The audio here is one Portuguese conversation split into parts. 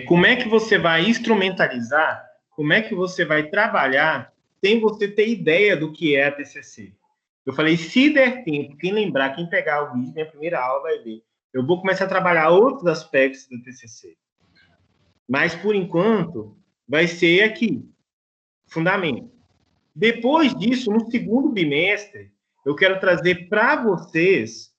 Como é que você vai instrumentalizar, como é que você vai trabalhar sem você ter ideia do que é a TCC. Eu falei, se der tempo, quem lembrar, quem pegar o vídeo, minha primeira aula vai ver. Eu vou começar a trabalhar outros aspectos da TCC. Mas, por enquanto, vai ser aqui, fundamento. Depois disso, no segundo bimestre, eu quero trazer para vocês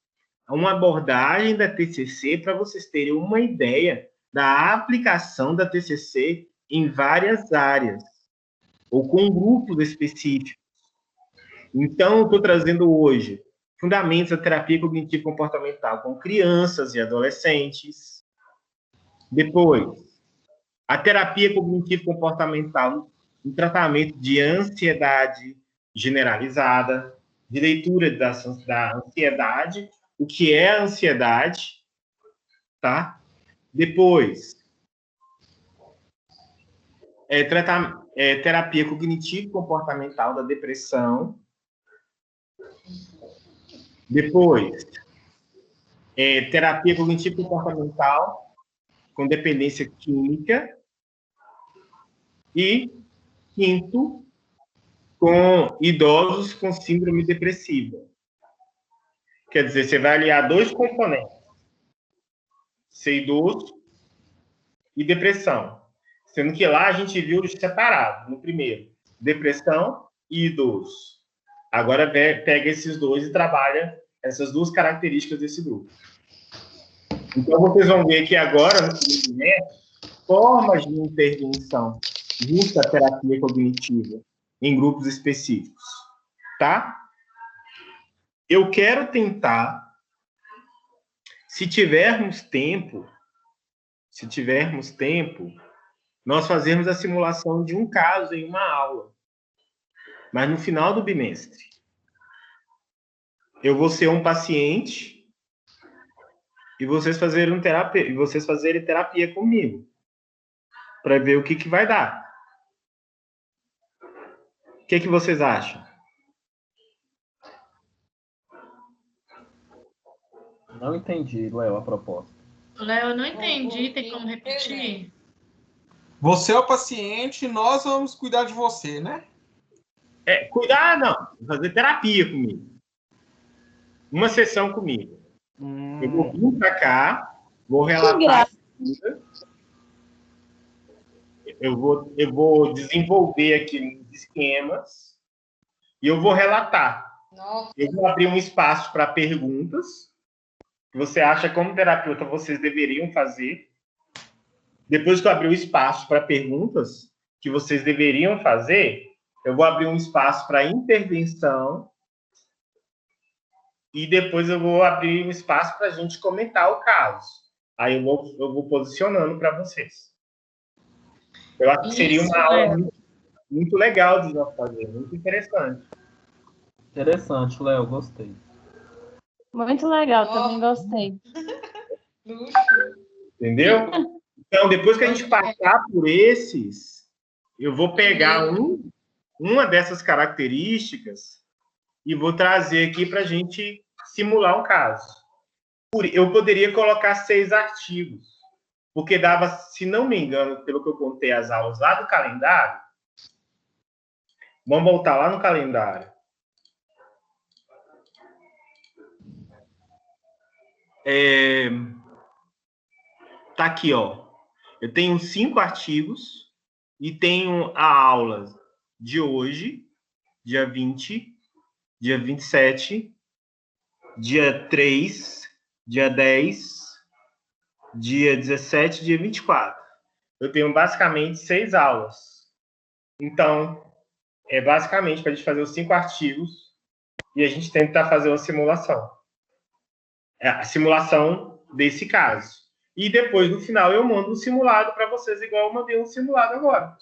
uma abordagem da TCC para vocês terem uma ideia da aplicação da TCC em várias áreas, ou com grupos específicos. Então, eu estou trazendo hoje fundamentos da terapia cognitivo-comportamental com crianças e adolescentes. Depois, a terapia cognitivo-comportamental em tratamento de ansiedade generalizada, de leitura da ansiedade, o que é a ansiedade, tá? Depois, terapia cognitivo-comportamental da depressão. Depois, terapia cognitivo-comportamental com dependência química. E, quinto, com idosos com síndrome depressiva. Quer dizer, você vai aliar dois componentes, ser idoso e depressão. Sendo que lá a gente viu separado, no primeiro, depressão e idoso. Agora pega esses dois e trabalha essas duas características desse grupo. Então, vocês vão ver que agora, no segundo mês, formas de intervenção junto à terapia cognitiva em grupos específicos, tá? Eu quero tentar, se tivermos tempo, nós fazermos a simulação de um caso em uma aula. Mas no final do bimestre, eu vou ser um paciente e vocês fazerem terapia comigo, para ver o que vai dar. O que vocês acham? Não entendi, Léo, a proposta. Léo, eu não entendi. Tem como repetir? Você é o paciente, nós vamos cuidar de você, né? Cuidar, não. Fazer terapia comigo. Uma sessão comigo. Eu vou vir para cá, vou relatar. Eu vou desenvolver aqui os esquemas e eu vou relatar. Nossa. Eu vou abrir um espaço para perguntas que você acha, como terapeuta, vocês deveriam fazer. Depois que eu abrir o espaço para perguntas que vocês deveriam fazer, eu vou abrir um espaço para intervenção e depois eu vou abrir um espaço para a gente comentar o caso. Aí eu vou posicionando para vocês. Eu acho que seria uma aula muito legal de nós fazer, muito interessante. Interessante, Léo, gostei. Muito legal, também gostei. Entendeu? Então, depois que a gente passar por esses, eu vou pegar uma dessas características e vou trazer aqui para a gente simular um caso. Eu poderia colocar 6 artigos, porque dava, se não me engano, pelo que eu contei as aulas lá do calendário, vamos voltar lá no calendário. Tá aqui, ó. Eu tenho 5 artigos e tenho a aula de hoje, dia 20, dia 27, dia 3, dia 10, dia 17, dia 24. Eu tenho basicamente 6 aulas. Então, basicamente para a gente fazer os 5 artigos e a gente tentar fazer uma simulação. A simulação desse caso. E depois, no final, eu mando um simulado para vocês, igual eu mandei um simulado agora.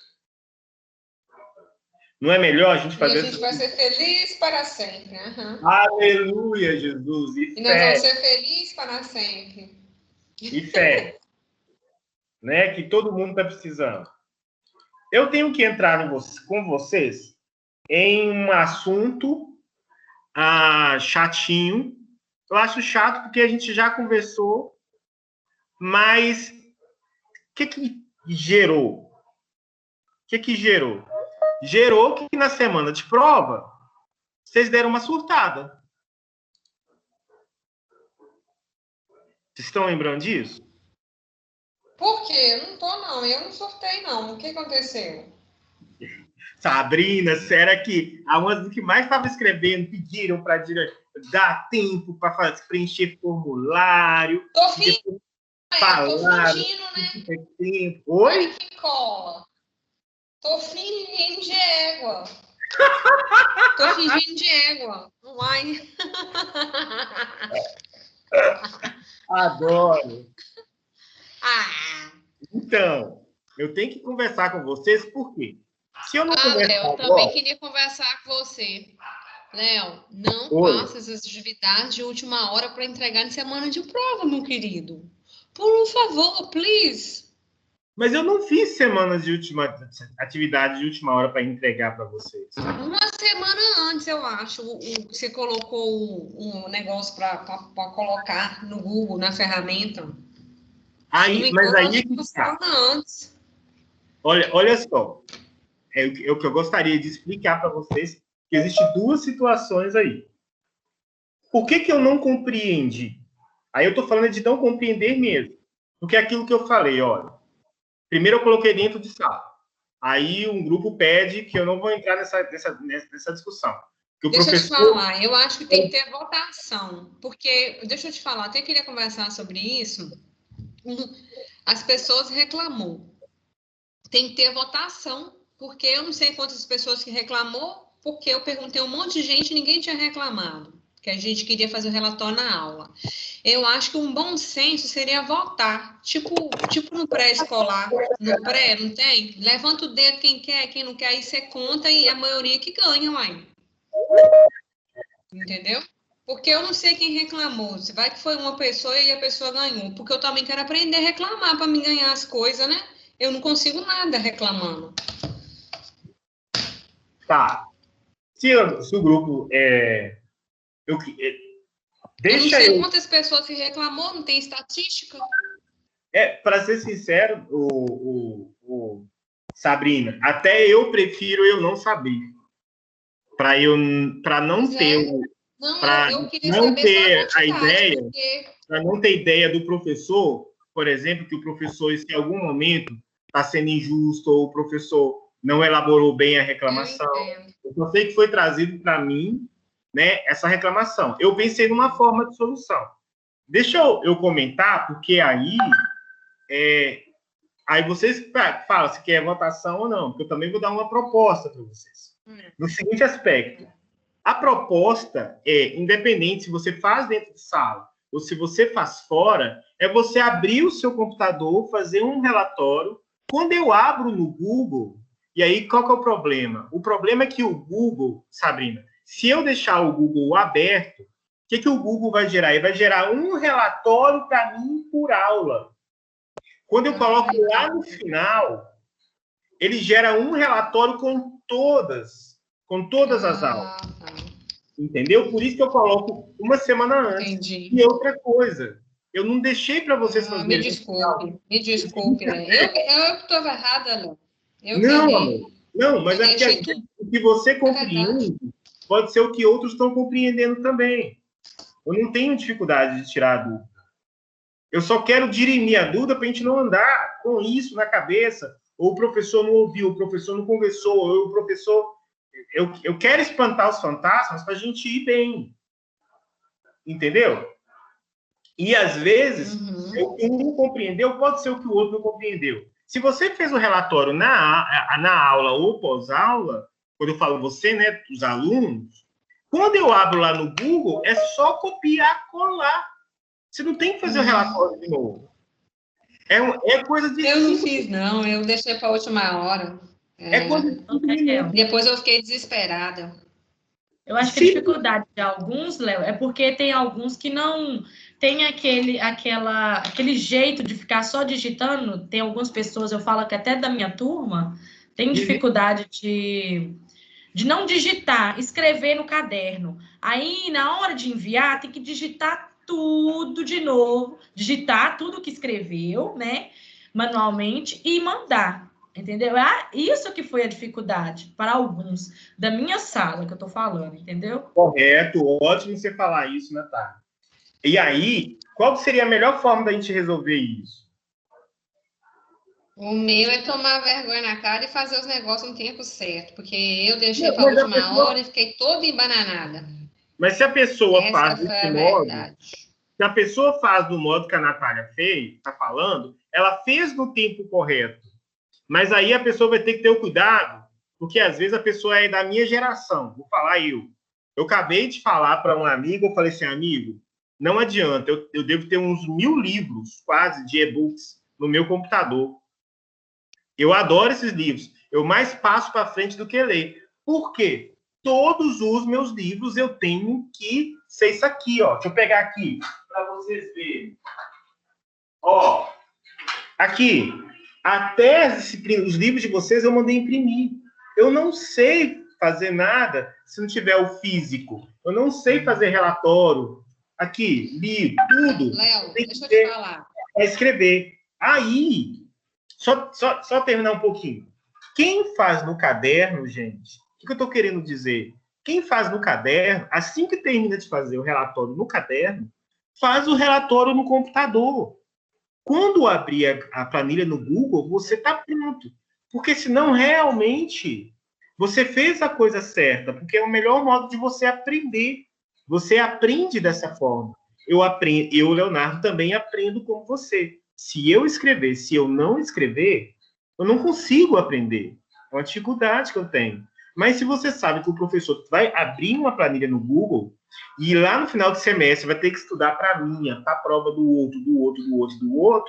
Não é melhor a gente fazer... E a gente vai ser feliz para sempre. Uhum. Aleluia, Jesus. E nós vamos ser felizes para sempre. E fé. Né? Que todo mundo está precisando. Eu tenho que entrar com vocês em um assunto chatinho. Eu acho chato porque a gente já conversou, mas que gerou? O que gerou? Gerou que na semana de prova, vocês deram uma surtada. Vocês estão lembrando disso? Por quê? Eu não tô, não. Eu não surtei, não. O que aconteceu? Sabrina, será que a uma que mais estava escrevendo pediram para dar tempo para preencher formulário? Tô fingindo, Falaram, né? Tempo. Oi? Ai, que cola. Tô fingindo de égua. Tô fingindo de égua. Uai. Adoro. Ah. Então, eu tenho que conversar com vocês, por quê? Se eu não conversar Léo, eu também queria conversar com você. Léo, não faça essas atividades de última hora para entregar em semana de prova, meu querido. Por favor, please. Mas eu não fiz semanas de atividade de última hora para entregar para vocês. Uma semana antes, eu acho, você colocou um negócio para colocar no Google, na ferramenta. Aí, mas aí é que tá. Antes. Olha só. É o que eu gostaria de explicar para vocês, que existem duas situações aí. Por que eu não compreendi? Aí eu estou falando de não compreender mesmo. Porque é aquilo que eu falei, olha. Primeiro eu coloquei dentro de sala. Aí um grupo pede que eu não vou entrar nessa discussão. Que deixa eu te falar, eu acho que tem que ter votação. Porque, deixa eu te falar, até queria conversar sobre isso. As pessoas reclamou. Tem que ter votação. Porque eu não sei quantas pessoas que reclamou, porque eu perguntei a um monte de gente e ninguém tinha reclamado. Que a gente queria fazer o relatório na aula. Eu acho que um bom senso seria votar. Tipo no pré-escolar. No pré, não tem? Levanta o dedo quem quer, quem não quer, aí você conta e a maioria que ganha, uai. Entendeu? Porque eu não sei quem reclamou. Se vai que foi uma pessoa e a pessoa ganhou. Porque eu também quero aprender a reclamar para me ganhar as coisas, né? Eu não consigo nada reclamando. Tá. Se o grupo deixa eu não sei quantas pessoas que reclamou, não tem estatística? Para ser sincero, Sabrina, até eu prefiro eu não saber. Para não ter a ideia, porque... para não ter ideia do professor, por exemplo, que o professor, se em algum momento está sendo injusto ou o professor não elaborou bem a reclamação. Eu só sei que foi trazido para mim, né, essa reclamação. Eu pensei numa forma de solução. Deixa eu comentar, porque aí vocês falam se quer votação ou não, porque eu também vou dar uma proposta para vocês. No seguinte aspecto, a proposta independente se você faz dentro de sala ou se você faz fora, é você abrir o seu computador, fazer um relatório. Quando eu abro no Google, e aí qual que é o problema? O problema é que o Google, Sabrina, se eu deixar o Google aberto, o que o Google vai gerar? Ele vai gerar um relatório para mim por aula. Quando eu coloco lá no final, ele gera um relatório com todas as aulas. Entendeu? Por isso que eu coloco uma semana antes. Entendi. E outra coisa, eu não deixei para vocês fazerem. Me desculpe. Eu que estou errada, Léo. Não, mas é que o que você compreende pode ser o que outros estão compreendendo também. Eu não tenho dificuldade de tirar a dúvida. Eu só quero dirimir a dúvida para a gente não andar com isso na cabeça. Ou o professor não ouviu, o professor não conversou, ou o professor... Eu quero espantar os fantasmas para a gente ir bem. Entendeu? E, às vezes, o que um compreendeu pode ser o que o outro não compreendeu. Se você fez o relatório na aula ou pós-aula, quando eu falo você, né, os alunos, quando eu abro lá no Google, é só copiar e colar. Você não tem que fazer o relatório de novo. É coisa de... Eu não fiz, não. Eu deixei para a última hora. Depois eu fiquei desesperada. Eu acho que a dificuldade de alguns, Léo, é porque tem alguns que não tem aquele jeito de ficar só digitando. Tem algumas pessoas, eu falo que até da minha turma, tem dificuldade de não digitar, escrever no caderno. Aí, na hora de enviar, tem que digitar tudo de novo, digitar tudo que escreveu, né? manualmente e mandar, entendeu? Isso que foi a dificuldade para alguns da minha sala que eu tô falando, entendeu? Correto, ótimo você falar isso, Natália. E aí, qual seria a melhor forma da gente resolver isso? O meu é tomar vergonha na cara e fazer os negócios no tempo certo, porque eu deixei para a última hora e fiquei toda embananada. Mas se a pessoa faz Essa foi desse a modo, verdade. se a pessoa faz do modo que a Natália fez, está falando, ela fez no tempo correto. Mas aí a pessoa vai ter que ter o cuidado, porque às vezes a pessoa é da minha geração. Vou falar eu. Eu acabei de falar para um amigo, eu falei assim, amigo, não adianta, eu devo ter uns 1000 livros, quase, de e-books no meu computador. Eu adoro esses livros. Eu mais passo para frente do que ler. Por quê? Todos os meus livros eu tenho que ser isso aqui, ó. Deixa eu pegar aqui para vocês verem. Ó, aqui. Até os livros de vocês eu mandei imprimir. Eu não sei fazer nada se não tiver o físico. Eu não sei fazer relatório. Aqui, livro, tudo. Léo, deixa eu te falar. É escrever. Aí, só terminar um pouquinho. Quem faz no caderno, gente, o que eu estou querendo dizer? Quem faz no caderno, assim que termina de fazer o relatório no caderno, faz o relatório no computador. Quando abrir a planilha no Google, você está pronto. Porque senão, realmente, você fez a coisa certa, porque é o melhor modo de você aprender. Você aprende dessa forma. Eu, Leonardo, também aprendo como você. Se eu escrever, se eu não escrever, eu não consigo aprender. É uma dificuldade que eu tenho. Mas se você sabe que o professor vai abrir uma planilha no Google e lá no final do semestre vai ter que estudar para a minha, para a prova do outro,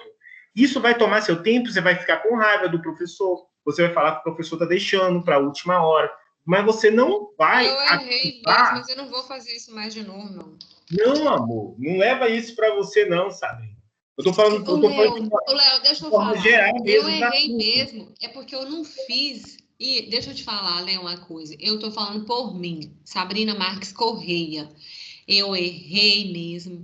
isso vai tomar seu tempo, você vai ficar com raiva do professor, você vai falar que o professor está deixando para a última hora, mas você não vai... Eu errei mesmo, mas eu não vou fazer isso mais de novo, não. Não, amor, não leva isso para você não, sabe? Eu tô falando... Léo, deixa eu falar. Geral mesmo, eu errei mesmo, é porque eu não fiz... E deixa eu te falar, Léo, uma coisa. Eu tô falando por mim, Sabrina Marques Correia. Eu errei mesmo.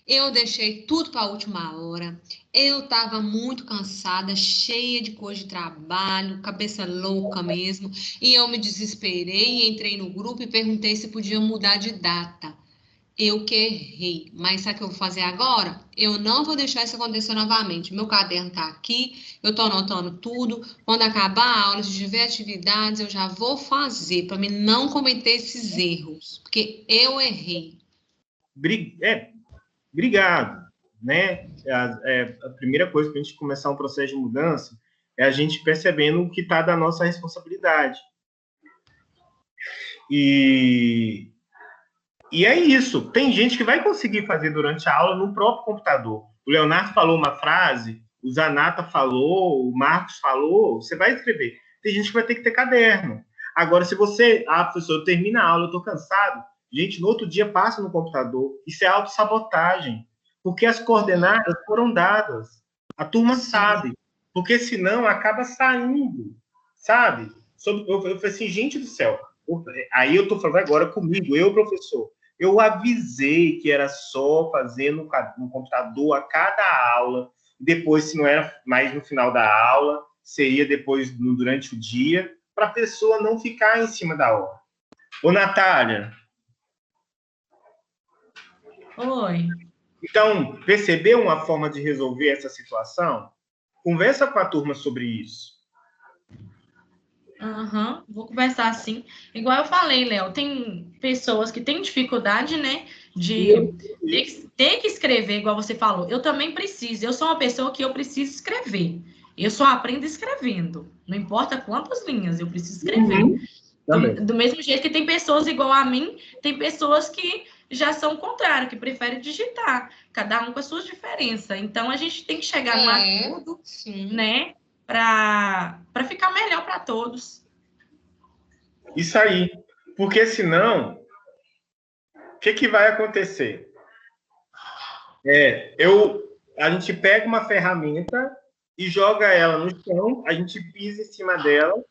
Eu deixei tudo para a última hora. Eu estava muito cansada, cheia de coisa de trabalho, cabeça louca mesmo. E eu me desesperei, entrei no grupo e perguntei se podia mudar de data. Eu que errei. Mas sabe o que eu vou fazer agora? Eu não vou deixar isso acontecer novamente. Meu caderno está aqui, eu estou anotando tudo. Quando acabar a aula, se tiver atividades, eu já vou fazer, para mim não cometer esses erros. Porque eu errei. Obrigado, né? A primeira coisa para a gente começar um processo de mudança é a gente percebendo o que está da nossa responsabilidade. E é isso. Tem gente que vai conseguir fazer durante a aula no próprio computador. O Leonardo falou uma frase, o Zanata falou, o Marcos falou, você vai escrever. Tem gente que vai ter que ter caderno. Agora, se você... professor, termina a aula, eu estou cansado. Gente, no outro dia passa no computador. Isso é autossabotagem. Porque as coordenadas foram dadas. A turma sabe. Porque senão acaba saindo. Sabe? Eu falei assim, gente do céu. Aí eu estou falando agora comigo, eu, professor. Eu avisei que era só fazer no computador a cada aula. Depois, se não era mais no final da aula, seria depois durante o dia, para a pessoa não ficar em cima da hora. Ô, Natália. Oi. Então, percebeu uma forma de resolver essa situação? Conversa com a turma sobre isso. Vou conversar sim. Igual eu falei, Léo, tem pessoas que têm dificuldade, né, de ter que escrever, igual você falou. Eu também preciso. Eu sou uma pessoa que eu preciso escrever. Eu só aprendo escrevendo. Não importa quantas linhas, eu preciso escrever. Do mesmo jeito que tem pessoas igual a mim, tem pessoas que já são o contrário, que preferem digitar. Cada um com as suas diferenças. Então, a gente tem que chegar no acordo, né, para ficar melhor para todos. Isso aí. Porque senão, o que vai acontecer? A gente pega uma ferramenta e joga ela no chão, a gente pisa em cima dela,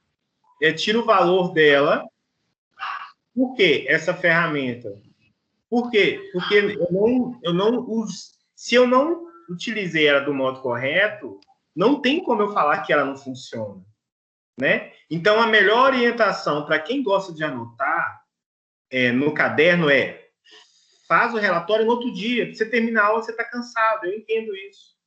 tira o valor dela. Por que essa ferramenta? Por quê? Porque se eu não utilizei ela do modo correto, não tem como eu falar que ela não funciona, né? Então, a melhor orientação para quem gosta de anotar no caderno faz o relatório no outro dia. Você termina a aula, você está cansado. Eu entendo isso.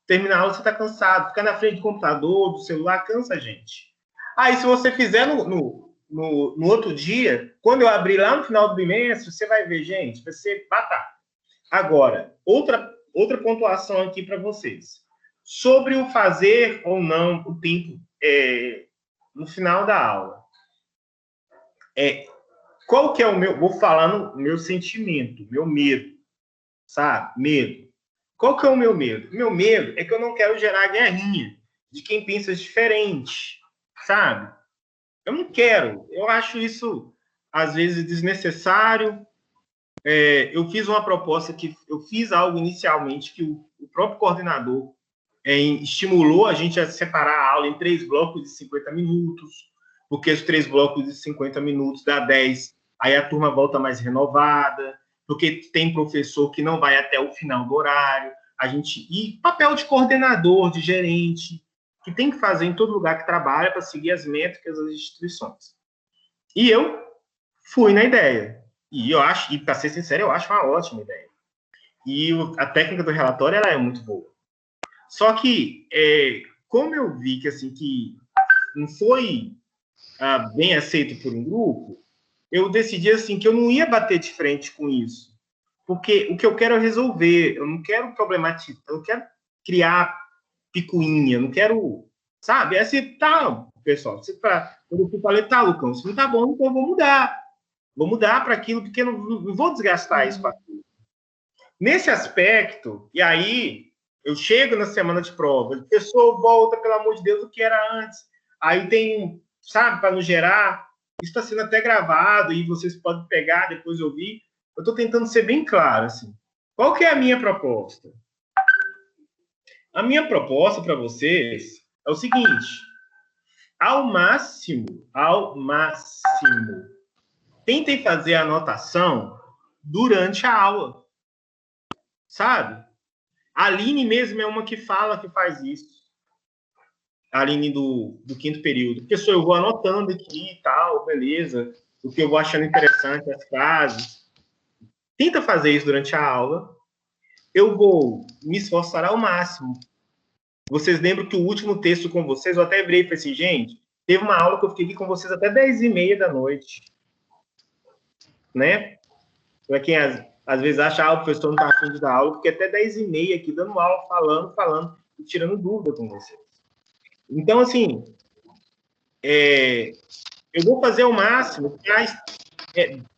Terminar a aula, você está cansado. Ficar na frente do computador, do celular, cansa a gente. Aí, se você fizer no outro dia, quando eu abrir lá no final do bimestre, você vai ver, gente, vai ser batata. Agora, outra pontuação aqui para vocês. Sobre o fazer ou não o tempo no final da aula. Qual que é o meu... Vou falar no meu sentimento, meu medo, sabe? Medo. Qual que é o meu medo? Meu medo é que eu não quero gerar guerrinha de quem pensa diferente, sabe? Eu não quero. Eu acho isso, às vezes, desnecessário. Eu fiz uma proposta eu fiz algo inicialmente que o próprio coordenador estimulou a gente a separar a aula em 3 blocos de 50 minutos, porque os 3 blocos de 50 minutos dá 10, aí a turma volta mais renovada, porque tem professor que não vai até o final do horário, e papel de coordenador, de gerente, que tem que fazer em todo lugar que trabalha para seguir as métricas das instituições. E eu fui na ideia. E para ser sincero, eu acho uma ótima ideia. E a técnica do relatório ela é muito boa. Só que, como eu vi que não foi bem aceito por um grupo, eu decidi que eu não ia bater de frente com isso. Porque o que eu quero é resolver. Eu não quero problematizar, eu não quero criar picuinha, eu não quero, sabe? Pessoal, quando eu falei, Lucão, se não tá bom, então eu vou mudar. Vou mudar para aquilo, porque eu não vou desgastar isso para aquilo. Nesse aspecto, e aí eu chego na semana de prova, a pessoa volta, pelo amor de Deus, o que era antes. Aí tem, sabe, para não gerar, isso está sendo até gravado e vocês podem pegar, depois ouvir. Eu estou tentando ser bem claro, assim. Qual que é a minha proposta? A minha proposta para vocês é o seguinte: ao máximo, tentem fazer a anotação durante a aula, sabe? A Aline mesmo é uma que faz isso. A Aline do 5º período. Porque eu vou anotando aqui e tal, beleza. O que eu vou achando interessante, as frases. Tenta fazer isso durante a aula. Eu vou me esforçar ao máximo. Vocês lembram que o último texto com vocês, eu até virei e falei assim, gente, teve uma aula que eu fiquei aqui com vocês até 10h30 da noite. Né? Para quem às vezes acha que o professor não está afim de dar aula, porque até 10h30 aqui dando aula, falando e tirando dúvida com vocês. Então, assim, eu vou fazer o máximo para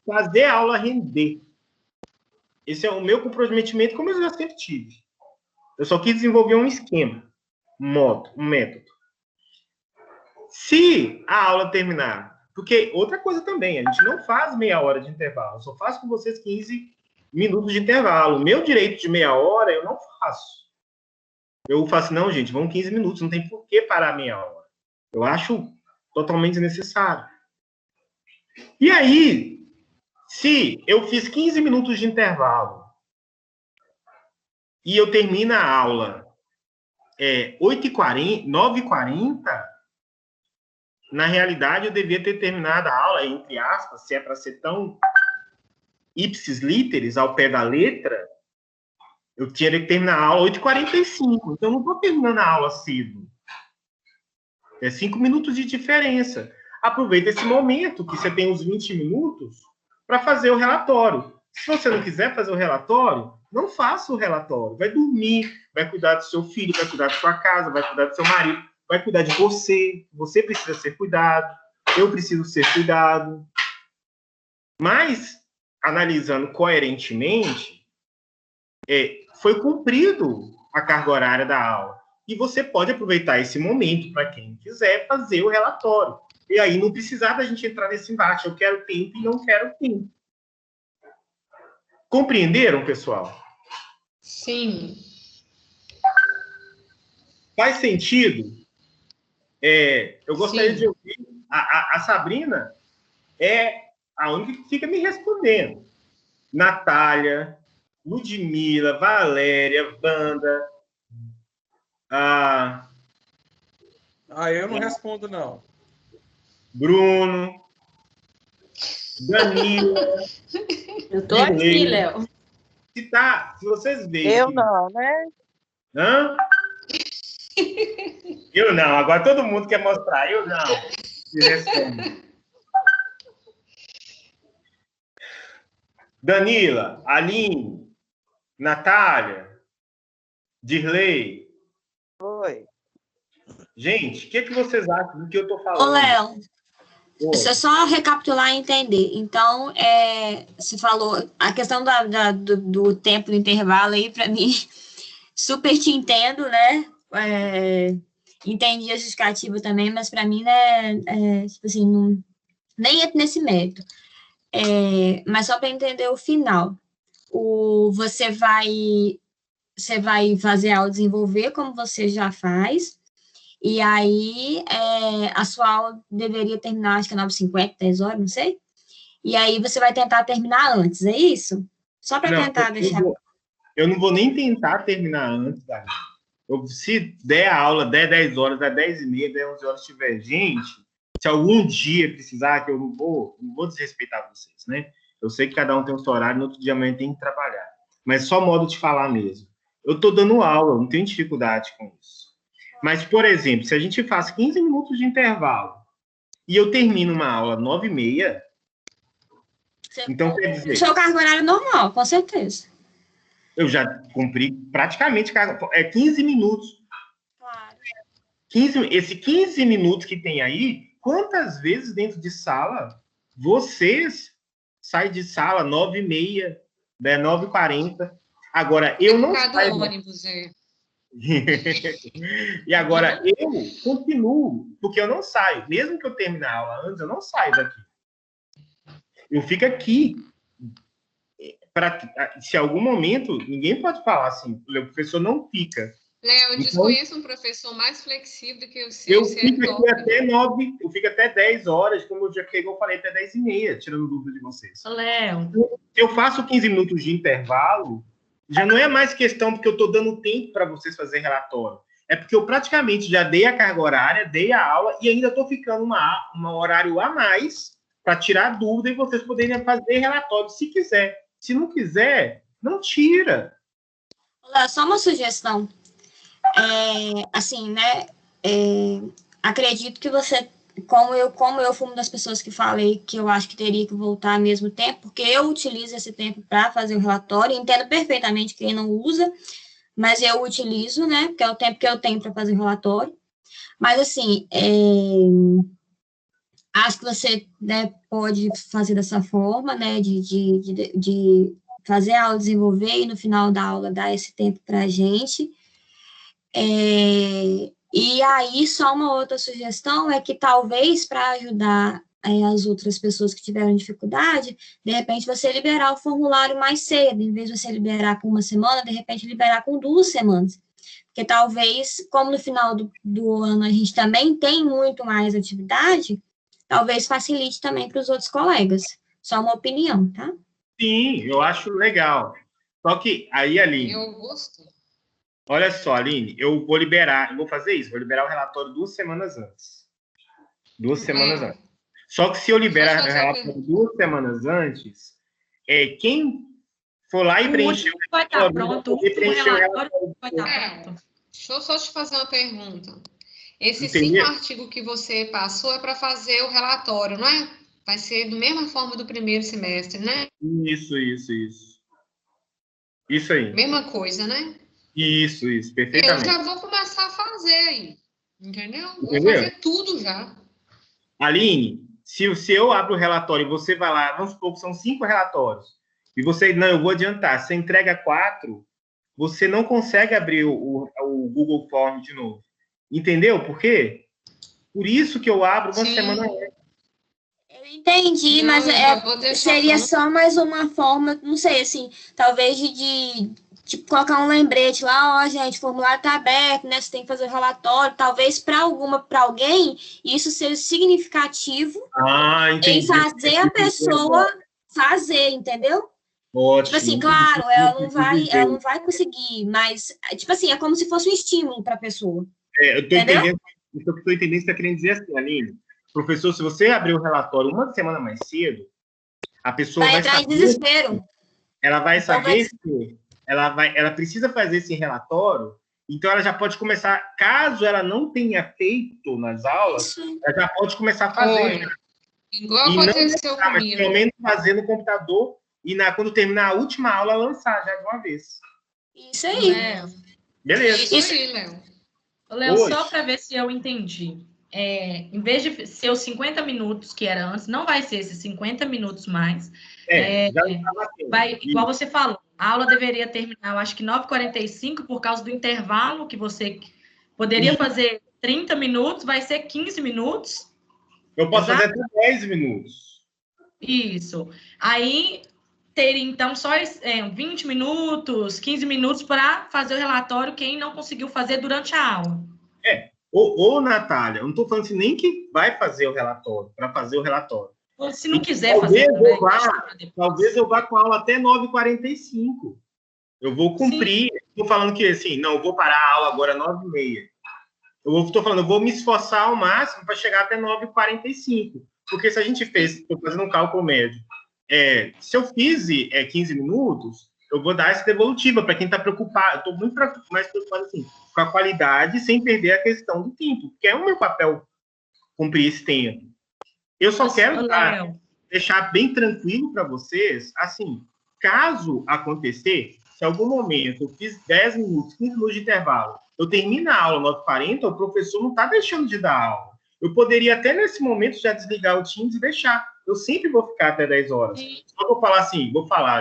fazer a aula render. Esse é o meu comprometimento, como eu já sempre tive. Eu só quis desenvolver um esquema, um método. Se a aula terminar, porque outra coisa também, a gente não faz meia hora de intervalo, eu só faço com vocês 15 minutos de intervalo. O meu direito de meia hora eu não faço. Eu faço, não, gente, vão 15 minutos, não tem por que parar meia hora. Eu acho totalmente desnecessário. E aí, se eu fiz 15 minutos de intervalo e eu termino a aula 8h40, 9h40, na realidade, eu devia ter terminado a aula, entre aspas, se é para ser tão ipsis literis, ao pé da letra, eu tinha que terminar a aula 8h45. Então, eu não estou terminando a aula cedo. É 5 minutos de diferença. Aproveita esse momento, que você tem uns 20 minutos, para fazer o relatório. Se você não quiser fazer o relatório, não faça o relatório. Vai dormir, vai cuidar do seu filho, vai cuidar da sua casa, vai cuidar do seu marido, vai cuidar de você. Você precisa ser cuidado. Eu preciso ser cuidado. Mas, analisando coerentemente, foi cumprido a carga horária da aula. E você pode aproveitar esse momento para quem quiser fazer o relatório. E aí não precisar da gente entrar nesse embate. Eu quero tempo e não quero tempo. Compreenderam, pessoal? Sim. Faz sentido? Eu gostaria de ouvir. A Sabrina é a única que fica me respondendo. Natália, Ludmila, Valéria, Wanda, Eu não respondo, não. Bruno, Danilo. Eu tô aqui, Léo. Se vocês verem. Eu não, né? Hã? Eu não. Agora todo mundo quer mostrar. Eu não. Se responde. Danila, Aline, Natália, Dirley. Oi. Gente, o que vocês acham do que eu tô falando? Ô, Léo, deixa eu só recapitular e entender. Então, você falou a questão do tempo do intervalo aí, para mim, super te entendo, né? Entendi a justificativa também, mas para mim, né, tipo assim, nem entra nesse mérito. Mas só para entender o final. Você vai fazer aula desenvolver como você já faz, e aí a sua aula deveria terminar, acho que é 9h50, 10 horas, não sei. E aí você vai tentar terminar antes, é isso? Só para tentar deixar... Eu não vou nem tentar terminar antes, Davi. Se der a aula, 10 horas, 10h30, 11 horas, tiver gente, se algum dia precisar, que eu não vou desrespeitar vocês, né? Eu sei que cada um tem o seu horário, no outro dia amanhã tem que trabalhar. Mas só modo de falar mesmo. Eu estou dando aula, não tenho dificuldade com isso. Mas, por exemplo, se a gente faz 15 minutos de intervalo e eu termino uma aula 9h30, então quer dizer... Seu cargo horário normal, com certeza. Eu já cumpri praticamente 15 minutos. Claro. Esse 15 minutos que tem aí, quantas vezes dentro de sala vocês saem de sala 9h30, 9h40? Agora, eu não saio... ônibus, E agora, eu continuo, porque eu não saio. Mesmo que eu termine a aula antes, eu não saio daqui. Eu fico aqui. Se em algum momento, ninguém pode falar assim, o professor não fica. Léo, eu desconheço um professor mais flexível do que o seu. Eu fico aqui até 9, eu fico até 10 horas, como eu falei, até 10h30, tirando dúvida de vocês. Léo. Eu faço 15 minutos de intervalo, já não é mais questão porque eu estou dando tempo para vocês fazerem relatório. É porque eu praticamente já dei a carga horária, dei a aula e ainda estou ficando um horário a mais para tirar dúvida e vocês poderem fazer relatório se quiser. Se não quiser, não tira. Léo, só uma sugestão. Assim, né? Acredito que você, como eu fui uma das pessoas que falei que eu acho que teria que voltar ao mesmo tempo, porque eu utilizo esse tempo para fazer o relatório, entendo perfeitamente quem não usa, mas eu utilizo, né? Porque é o tempo que eu tenho para fazer o relatório. Mas, assim, acho que você, né, pode fazer dessa forma, né? De fazer a aula desenvolver e no final da aula dar esse tempo para a gente. E aí, só uma outra sugestão é que talvez para ajudar as outras pessoas que tiveram dificuldade, de repente você liberar o formulário mais cedo, em vez de você liberar com 1 semana, de repente liberar com 2 semanas. Porque talvez, como no final do ano a gente também tem muito mais atividade, talvez facilite também para os outros colegas. Só uma opinião, tá? Sim, eu acho legal. Só que aí, Aline... Eu gostei. Olha só, Aline, eu vou fazer isso, vou liberar o relatório 2 semanas antes. 2 semanas antes. Só que se eu liberar o relatório 2 semanas antes, quem for lá e preencher o vai estar pronto, o relatório vai estar pronto. Deixa eu só te fazer uma pergunta. Esses Entendeu? 5 artigos que você passou é para fazer o relatório, não é? Vai ser da mesma forma do primeiro semestre, né? Isso. Isso aí. Mesma coisa, né? Isso, perfeitamente. Eu já vou começar a fazer aí, entendeu? Vou fazer tudo já. Aline, se eu abro o relatório e você vai lá, vamos supor que são 5 relatórios, e você, não, eu vou adiantar, você entrega 4, você não consegue abrir o Google Form de novo. Entendeu por quê? Por isso que eu abro uma semana antes. Eu entendi, mas seria só mais uma forma, não sei, assim, talvez de colocar um lembrete lá, gente, o formulário está aberto, né? Você tem que fazer o relatório. Talvez para alguém isso seja significativo em fazer a pessoa fazer, entendeu? Ótimo. Tipo assim, claro, ela não vai conseguir, mas, tipo assim, é como se fosse um estímulo para a pessoa. Eu tô entendendo o que você está querendo dizer assim, Aline. Professor, se você abrir o relatório uma semana mais cedo, a pessoa vai entrar em saber, desespero. ela vai Então saber que ela precisa fazer esse relatório, então ela já pode começar, caso ela não tenha feito nas aulas, ela já pode começar a fazer. Igual aconteceu Mas comigo. pelo menos fazer no computador e quando terminar a última aula, lançar já de uma vez. Isso aí. Beleza. Isso aí, Léo. Léo, só para ver se eu entendi. Em vez de ser os 50 minutos que era antes, não vai ser esses 50 minutos mais. Igual você falou, a aula deveria terminar, eu acho que 9h45, por causa do intervalo que você poderia fazer 30 minutos, vai ser 15 minutos. Eu posso fazer até 10 minutos. Isso. Aí teria, então, só 20 minutos, 15 minutos para fazer o relatório, quem não conseguiu fazer durante a aula. Ou Natália, eu não estou falando assim, nem que vai fazer o relatório, para fazer o relatório. Ou se não quiser fazer também. Talvez eu vá com a aula até 9h45. Eu vou cumprir. Estou falando que, assim, não, eu vou parar a aula agora 9h30. Estou falando, eu vou me esforçar ao máximo para chegar até 9h45. Porque se a gente estou fazendo um cálculo médio, se eu fiz 15 minutos, eu vou dar essa devolutiva para quem está preocupado. Estou muito mais preocupado assim, com a qualidade, sem perder a questão do tempo, que é o meu papel cumprir esse tempo. Eu só quero deixar bem tranquilo para vocês, assim, caso acontecer, se em algum momento eu fiz 10 minutos, 15 minutos de intervalo, eu termino a aula 9h40, o professor não está deixando de dar aula. Eu poderia até nesse momento já desligar o Teams e deixar. Eu sempre vou ficar até 10 horas. Só vou falar assim,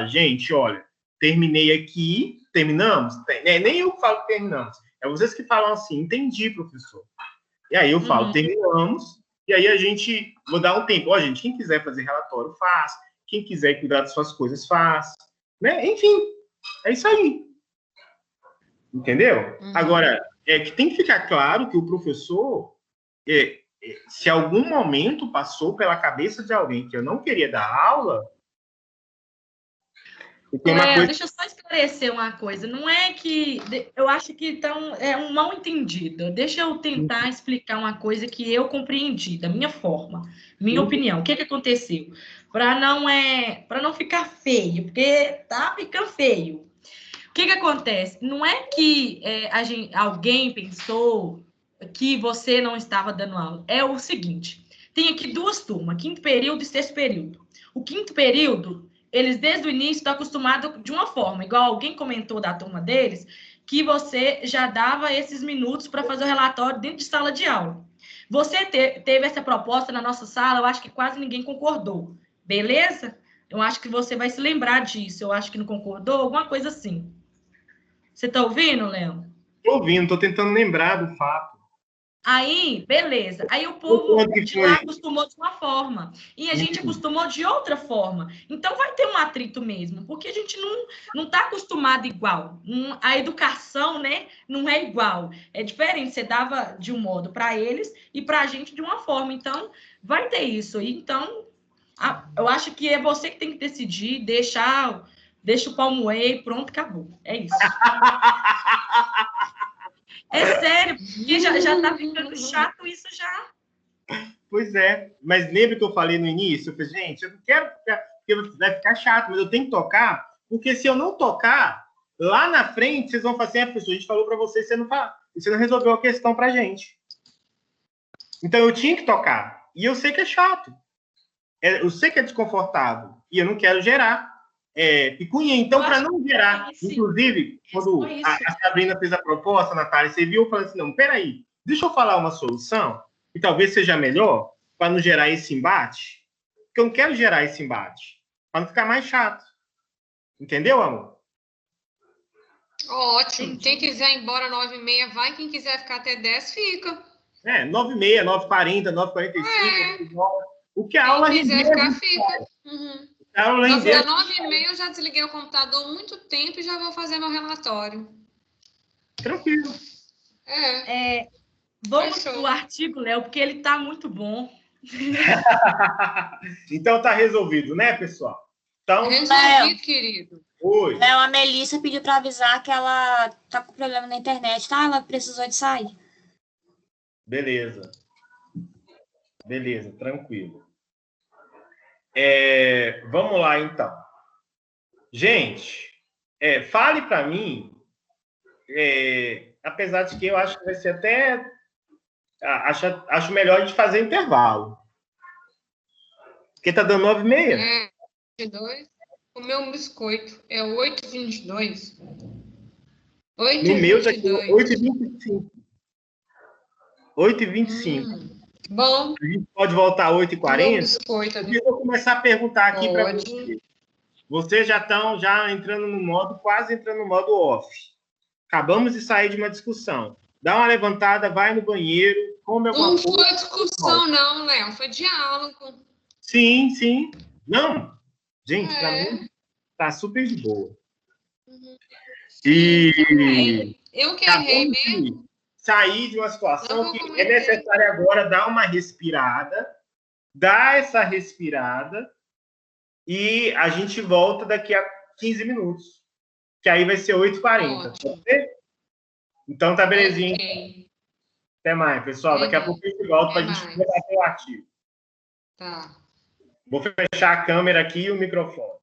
gente, olha, terminei aqui, terminamos? Nem eu que falo que terminamos. É vocês que falam assim, entendi, professor. E aí eu falo, terminamos, e aí a gente, vou dar um tempo. Ó, gente, quem quiser fazer relatório, faz. Quem quiser cuidar das suas coisas, faz. Né? Enfim, é isso aí. Entendeu? Agora, que tem que ficar claro que o professor, se algum momento passou pela cabeça de alguém que eu não queria dar aula... Deixa eu só esclarecer uma coisa. Não é que... Eu acho que é um mal entendido. Deixa eu tentar explicar uma coisa que eu compreendi, da minha forma, minha opinião. O que aconteceu? Para não ficar feio, porque tá ficando feio. O que acontece? Não é que alguém pensou que você não estava dando aula. É o seguinte, tem aqui 2 turmas, 5º período e 6º período. O 5º período, eles desde o início estão acostumados de uma forma, igual alguém comentou da turma deles, que você já dava esses minutos para fazer o relatório dentro de sala de aula. Você teve essa proposta na nossa sala, eu acho que quase ninguém concordou. Beleza? Eu acho que você vai se lembrar disso. Eu acho que não concordou, alguma coisa assim. Você tá ouvindo, Léo? Tô ouvindo, tô tentando lembrar do fato. Aí, beleza. Aí o povo de lá acostumou de uma forma. E a gente acostumou de outra forma. Então, vai ter um atrito mesmo. Porque a gente não tá acostumado igual. A educação, né, não é igual. É diferente. Você dava de um modo para eles e para a gente de uma forma. Então, vai ter isso. Então, eu acho que é você que tem que decidir, deixa o pau moer e pronto, acabou. É isso. É sério, porque já tá ficando chato isso já. Pois é, mas lembra que eu falei no início? Eu falei, gente, eu não quero ficar, porque vai ficar chato, mas eu tenho que tocar, porque se eu não tocar, lá na frente, vocês vão falar assim, professor, a gente falou para você, você não resolveu a questão pra gente. Então, eu tinha que tocar. E eu sei que é chato. Eu sei que é desconfortável. E eu não quero gerar picuinha. Então, para não gerar... Inclusive, quando a Sabrina fez a proposta, Natália, você viu, eu falei assim, não, peraí, deixa eu falar uma solução, que talvez seja melhor, para não gerar esse embate. Porque eu não quero gerar esse embate. Para não ficar mais chato. Entendeu, amor? Ótimo. Quem quiser ir embora 9h30, vai. Quem quiser ficar até 10, fica. 9h30, 9h40, 9h45. O que a aula Quem quiser ficar, fica. A aula às 9h30 eu já desliguei o computador há muito tempo e já vou fazer meu relatório. Tranquilo. Vamos pro artigo, Léo, porque ele tá muito bom. Então tá resolvido, né, pessoal? Então, Resolvido, querido. oi. Léo, a Melissa pediu para avisar que ela tá com problema na internet, tá? Ela precisou de sair. Beleza. Beleza, tranquilo. Vamos lá, então. Gente, fale para mim, apesar de que eu acho que vai ser até... Acho melhor de fazer intervalo. Porque tá dando 9h30. 22. O meu biscoito é 8h22. No meu já aqui 8h22. 8h25. 8h25. Bom, A gente pode voltar às meu 8h40? biscoito ali. Eu vou começar a perguntar aqui para Pode. vocês. Vocês já estão entrando no modo, quase entrando no modo off. Acabamos de sair de uma discussão. Dá uma levantada, vai no banheiro, come alguma Não coisa. foi discussão, não, Léo. Foi diálogo. Sim, sim. Não. Gente, para É. mim, tá super de boa. Sim, E eu que errei acabamos mesmo. de sair de uma situação Não que vou é necessário agora dar uma respirada, dar essa respirada, e a gente volta daqui a 15 minutos, que aí vai ser 8h40. Ótimo. Pode ser? Então tá belezinha. Ok. Até mais, pessoal. Daqui a pouco a gente volta para a gente debater o artigo. Tá. Vou fechar a câmera aqui e o microfone.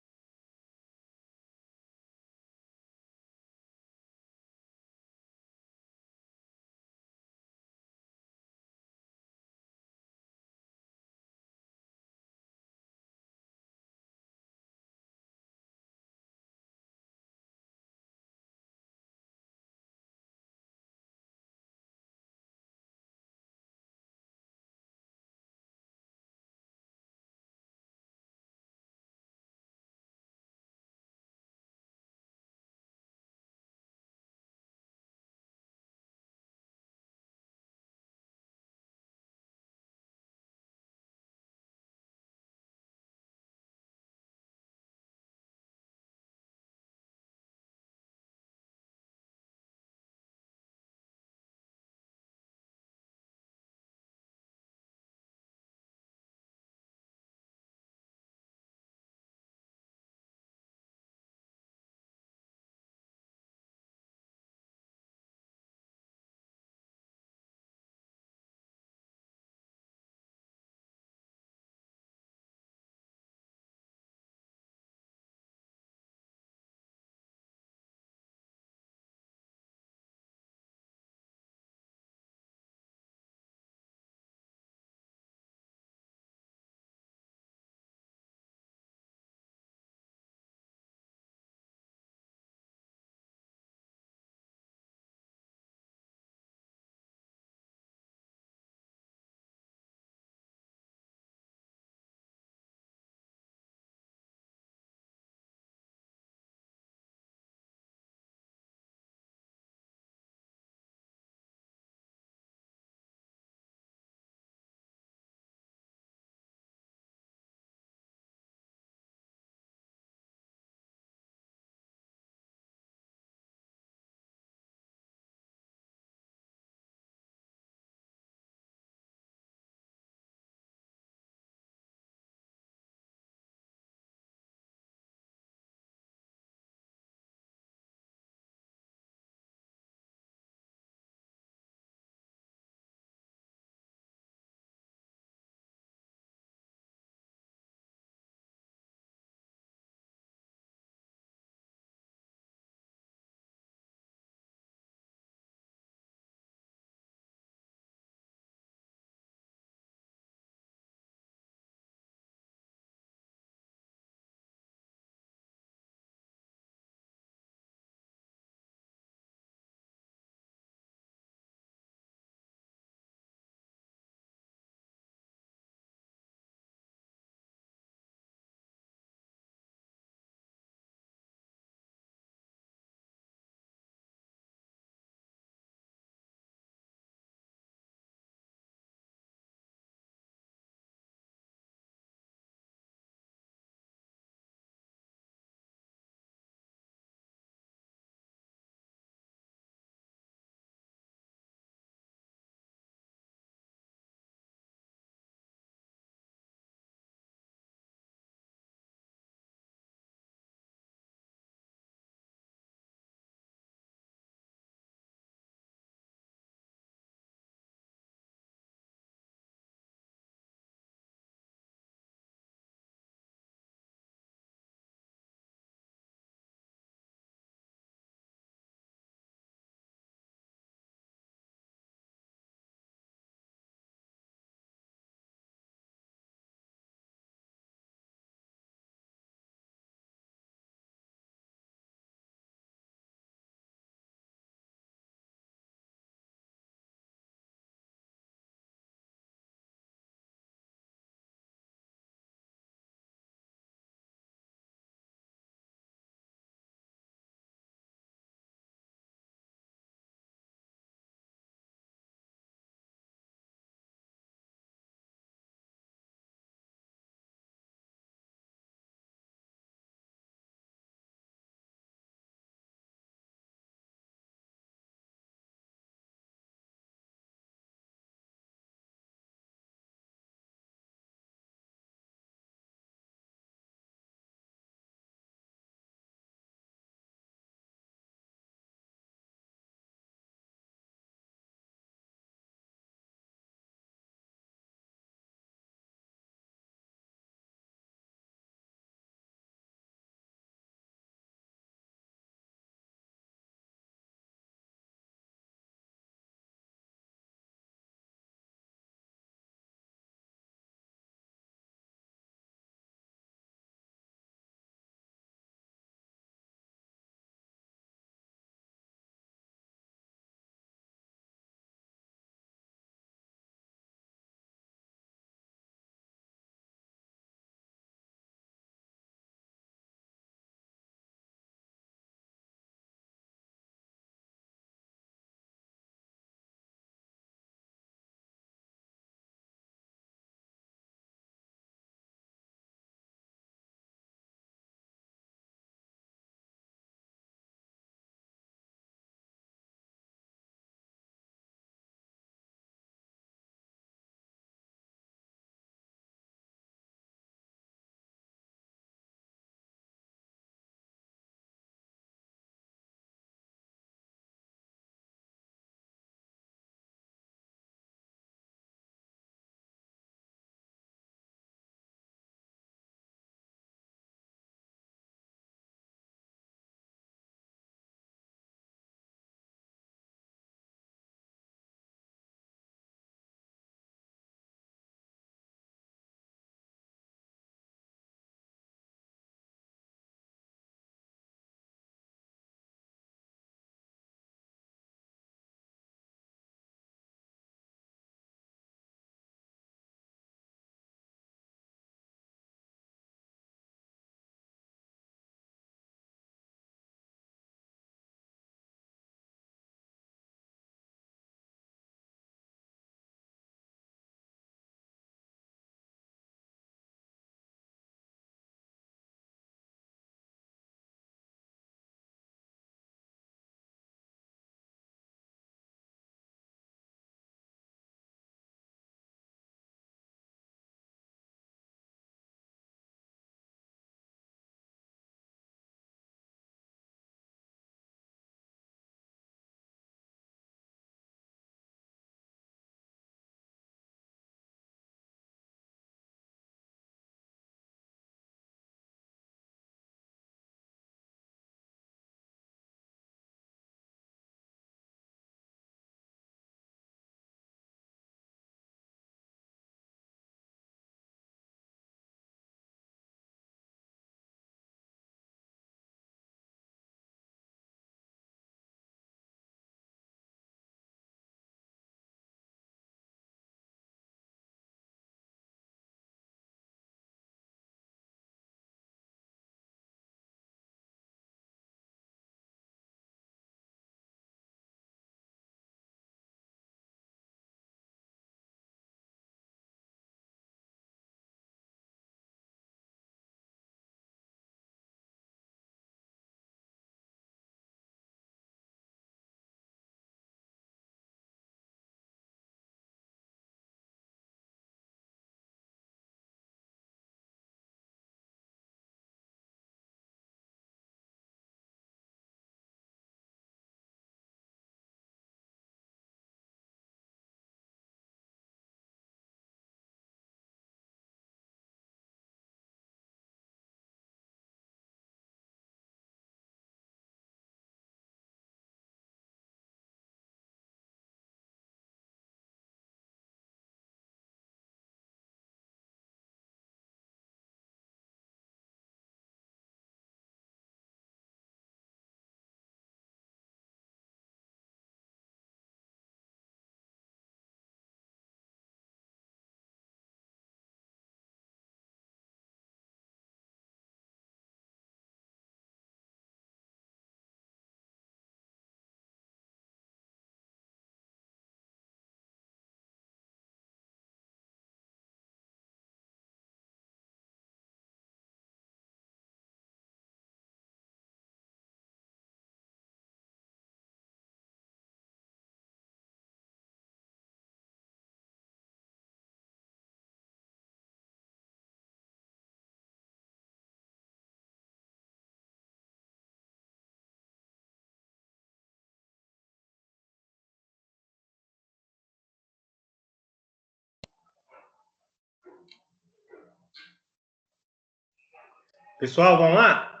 Pessoal, vamos lá?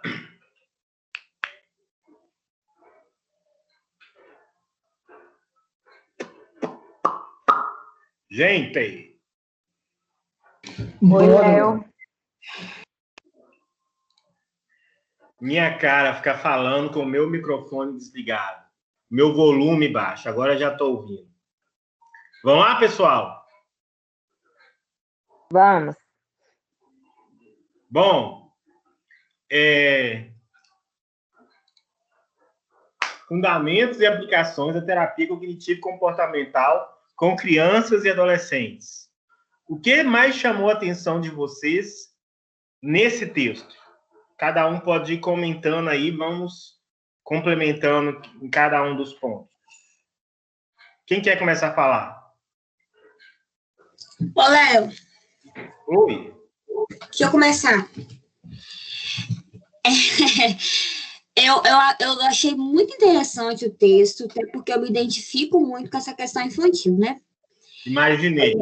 Gente! Oi, Léo. Minha cara ficar falando com o meu microfone desligado. Meu volume baixo. Agora já estou ouvindo. Vamos lá, pessoal? Vamos. Bom, fundamentos e aplicações da terapia cognitivo-comportamental com crianças e adolescentes. O que mais chamou a atenção de vocês nesse texto? Cada um pode ir comentando aí, vamos complementando em cada um dos pontos. Quem quer começar a falar? Ô, Léo, Oi. deixa eu começar. Eu achei muito interessante o texto, até porque eu me identifico muito com essa questão infantil, né? Imaginei.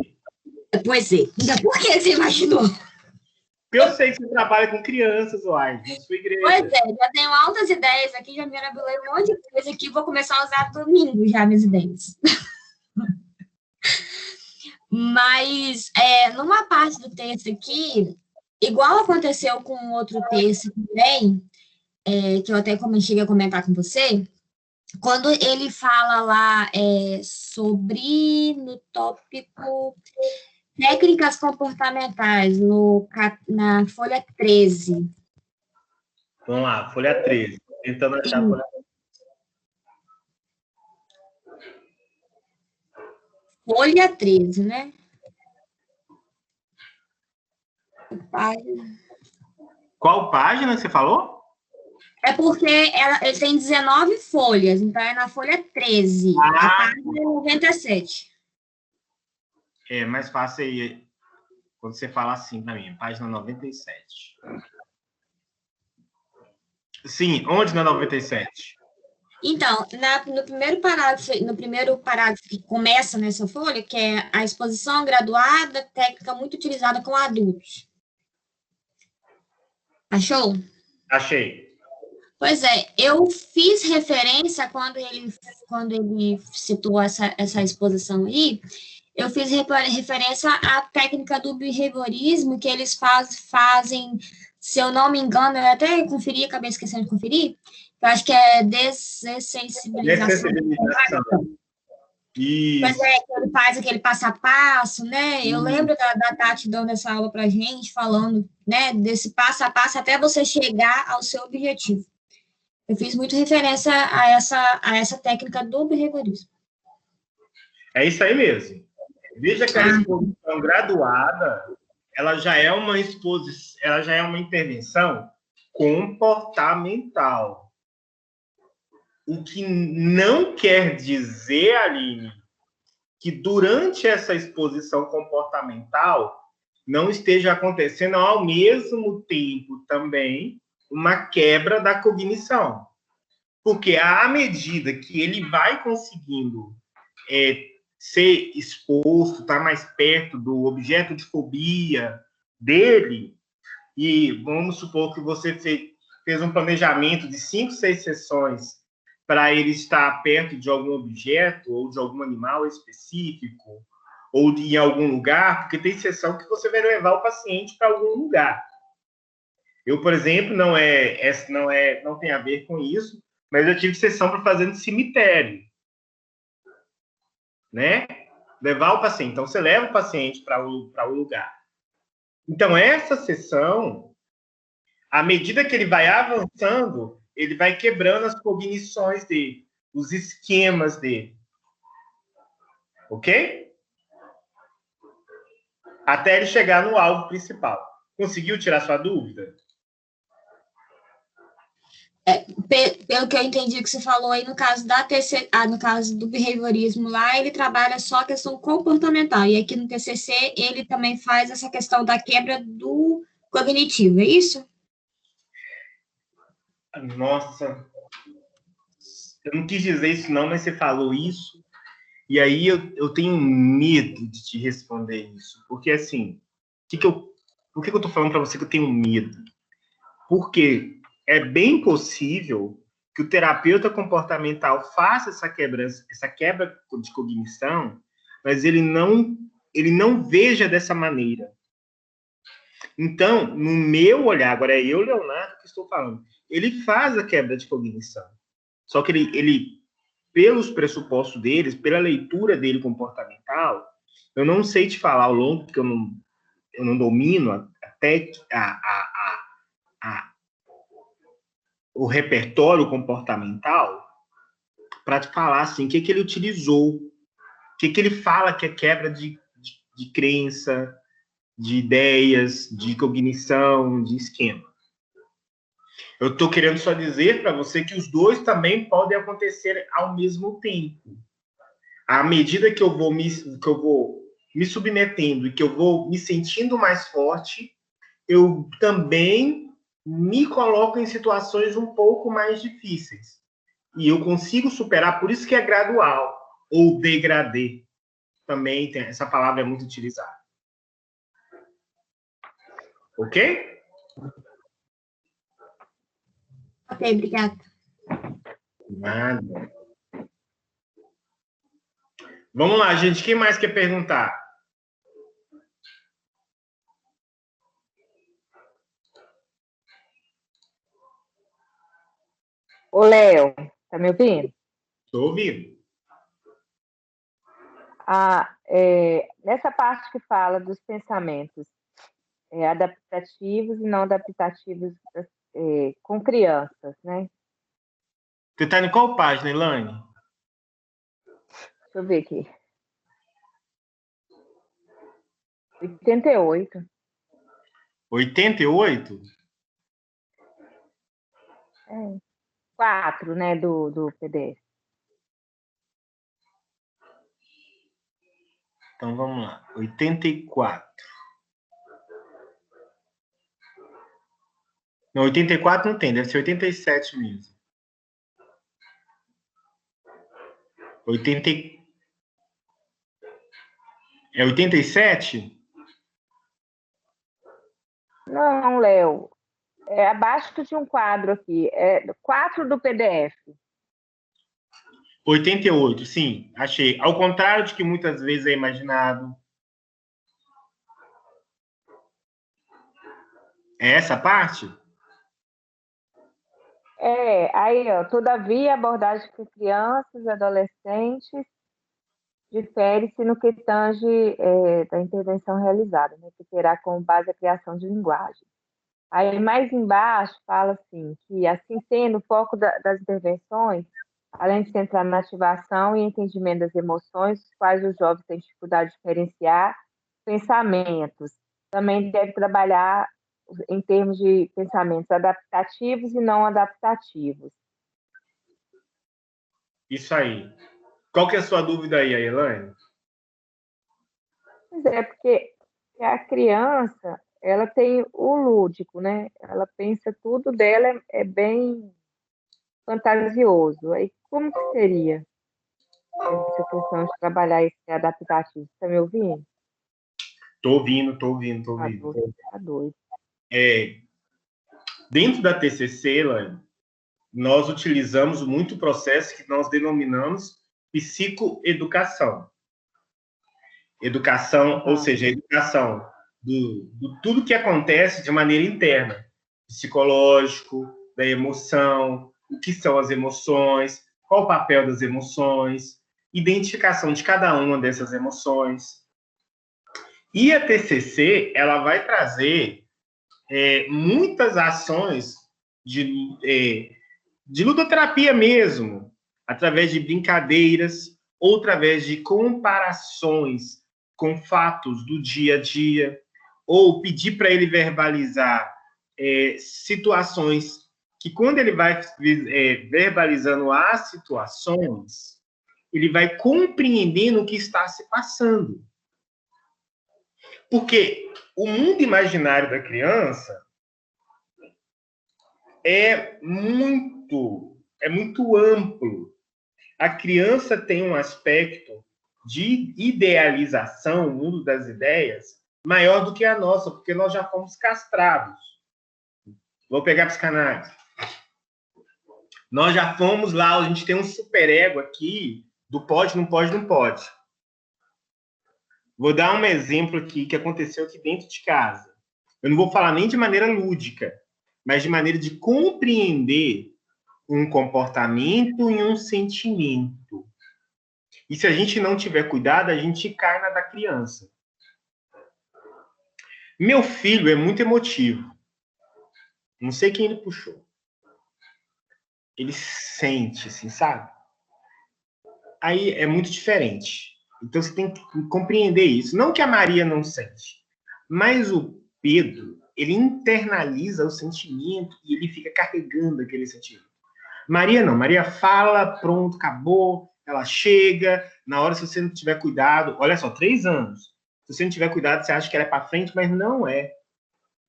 Pois é. Então, por que você imaginou? Porque eu sei que você trabalha com crianças, Uai, na sua igreja. Pois é, já tenho altas ideias aqui, já mirabilei um monte de coisa aqui, vou começar a usar domingo já minhas ideias. Mas, numa parte do texto aqui, igual aconteceu com outro texto também, que eu até cheguei a comentar com você, quando ele fala lá sobre, no tópico, técnicas comportamentais, na folha 13. Vamos lá, folha 13. Tentando achar a folha 13. Folha 13, né? Página. Qual página você falou? É porque ele tem 19 folhas, então é na folha 13, a página 97. É mais fácil aí quando você fala assim para mim, página 97. Sim, onde na 97? Então, no primeiro parágrafo que começa nessa folha, que é a exposição graduada, técnica muito utilizada com adultos. Achou? Achei. Pois é, eu fiz referência quando ele citou essa exposição aí, eu fiz referência à técnica do behaviorismo que eles fazem, se eu não me engano, eu até conferi, acabei esquecendo de conferir, eu acho que é dessensibilização. Isso. Pois é, que ele faz aquele passo a passo, né? Eu lembro da Tati dando essa aula pra gente, falando, né, desse passo a passo até você chegar ao seu objetivo. Eu fiz muito referência a essa técnica do behaviorismo. É isso aí mesmo. Veja que a exposição graduada, ela já é uma intervenção comportamental. O que não quer dizer, Aline, que durante essa exposição comportamental não esteja acontecendo ao mesmo tempo também uma quebra da cognição. Porque à medida que ele vai conseguindo ser exposto, estar mais perto do objeto de fobia dele, e vamos supor que você fez um planejamento de 5, 6 sessões para ele estar perto de algum objeto ou de algum animal específico, ou em algum lugar, porque tem sessão que você vai levar o paciente para algum lugar. Eu, por exemplo, não tem a ver com isso, mas eu tive sessão para fazer no cemitério, né? Levar o paciente. Então, você leva o paciente para o lugar. Então, essa sessão, à medida que ele vai avançando, ele vai quebrando as cognições dele, os esquemas dele. Ok? Até ele chegar no alvo principal. Conseguiu tirar sua dúvida? Pelo que eu entendi que você falou aí, no caso no caso do behaviorismo lá, ele trabalha só a questão comportamental. E aqui no TCC, ele também faz essa questão da quebra do cognitivo, é isso? Nossa, eu não quis dizer isso não, mas você falou isso. E aí eu tenho medo de te responder isso. Porque, assim, por que eu tô falando para você que eu tenho medo? Porque é bem possível que o terapeuta comportamental faça essa quebra de cognição, mas ele não veja dessa maneira. Então, no meu olhar, agora é eu, Leonardo, que estou falando, ele faz a quebra de cognição. Só que ele pelos pressupostos deles, pela leitura dele comportamental, eu não sei te falar ao longo, porque eu não domino até o repertório comportamental, para te falar assim, o que ele utilizou, o que ele fala que é quebra de crença, de ideias, de cognição, de esquema. Eu estou querendo só dizer para você que os dois também podem acontecer ao mesmo tempo. À medida que eu vou me submetendo e que eu vou me sentindo mais forte, eu também me coloco em situações um pouco mais difíceis. E eu consigo superar, por isso que é gradual, ou degradê. Também essa palavra é muito utilizada. Ok? Ok, obrigada. Nada. Vamos lá, gente. Quem mais quer perguntar? Ô, Léo, tá me ouvindo? Estou ouvindo. Nessa parte que fala dos pensamentos adaptativos e não adaptativos com crianças, né? Você está em qual página, Elaine? Deixa eu ver aqui. 88. 88? 4, né, do PDF. Então, vamos lá. 84. Não, 84 não tem, deve ser 87 mesmo. 87? Não, Léo. É abaixo de um quadro aqui. É 4 do PDF. 88, sim, achei. Ao contrário de que muitas vezes é imaginado. É essa parte? Aí, ó, todavia, a abordagem com crianças e adolescentes difere-se no que tange da intervenção realizada, né, que terá como base a criação de linguagem. Aí, mais embaixo, fala assim, que assim sendo o foco das intervenções, além de centrar na ativação e entendimento das emoções, os quais os jovens têm dificuldade de diferenciar, pensamentos. Também deve trabalhar em termos de pensamentos adaptativos e não adaptativos. Isso aí. Qual que é a sua dúvida aí, Elaine? Pois é, porque a criança, ela tem o lúdico, né? Ela pensa tudo dela é bem fantasioso. Aí como que seria essa questão de trabalhar esse adaptativo? Está me ouvindo? Tô ouvindo. Tá doido. Dentro da TCC, Elaine, nós utilizamos muito o processo que nós denominamos psicoeducação. Educação, ou seja, educação do tudo que acontece de maneira interna, psicológico, da emoção, o que são as emoções, qual o papel das emoções, identificação de cada uma dessas emoções. E a TCC, ela vai trazer muitas ações de ludoterapia mesmo, através de brincadeiras, ou através de comparações com fatos do dia a dia, ou pedir para ele verbalizar situações que, quando ele vai verbalizando as situações, ele vai compreendendo o que está se passando. Porque o mundo imaginário da criança é muito amplo. A criança tem um aspecto de idealização, o mundo das ideias, maior do que a nossa, porque nós já fomos castrados. Vou pegar a psicanálise. Nós já fomos lá, a gente tem um superego aqui do pode, não pode, não pode. Vou dar um exemplo aqui que aconteceu aqui dentro de casa. Eu não vou falar nem de maneira lúdica, mas de maneira de compreender um comportamento e um sentimento. E se a gente não tiver cuidado, a gente cai na da criança. Meu filho é muito emotivo. Não sei quem ele puxou. Ele sente, assim, sabe? Aí é muito diferente. Então você tem que compreender isso. Não que a Maria não sente, mas o Pedro, ele internaliza o sentimento e ele fica carregando aquele sentimento. Maria não. Maria fala, pronto, acabou. Ela chega. Na hora, se você não tiver cuidado... Olha só, 3 anos. Se você não tiver cuidado, você acha que ela é para frente, mas não é.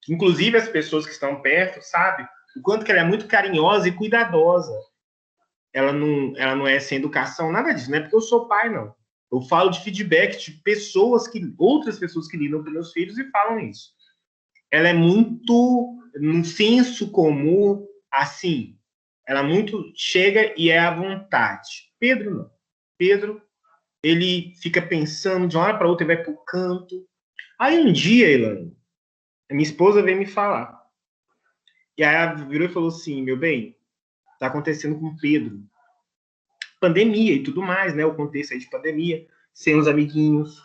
Inclusive, as pessoas que estão perto sabem o quanto que ela é muito carinhosa e cuidadosa. Ela não é sem educação, nada disso. Não é porque eu sou pai, não. Eu falo de feedback de outras pessoas que lidam com meus filhos e falam isso. Ela é muito, no senso comum, assim. Ela muito chega e é à vontade. Pedro, não. Pedro, ele fica pensando de uma hora para outra, ele vai para o canto. Aí um dia, Elaine, minha esposa veio me falar. E aí ela virou e falou assim, meu bem, tá acontecendo com o Pedro. Pandemia e tudo mais, né? O contexto aí de pandemia, sem os amiguinhos.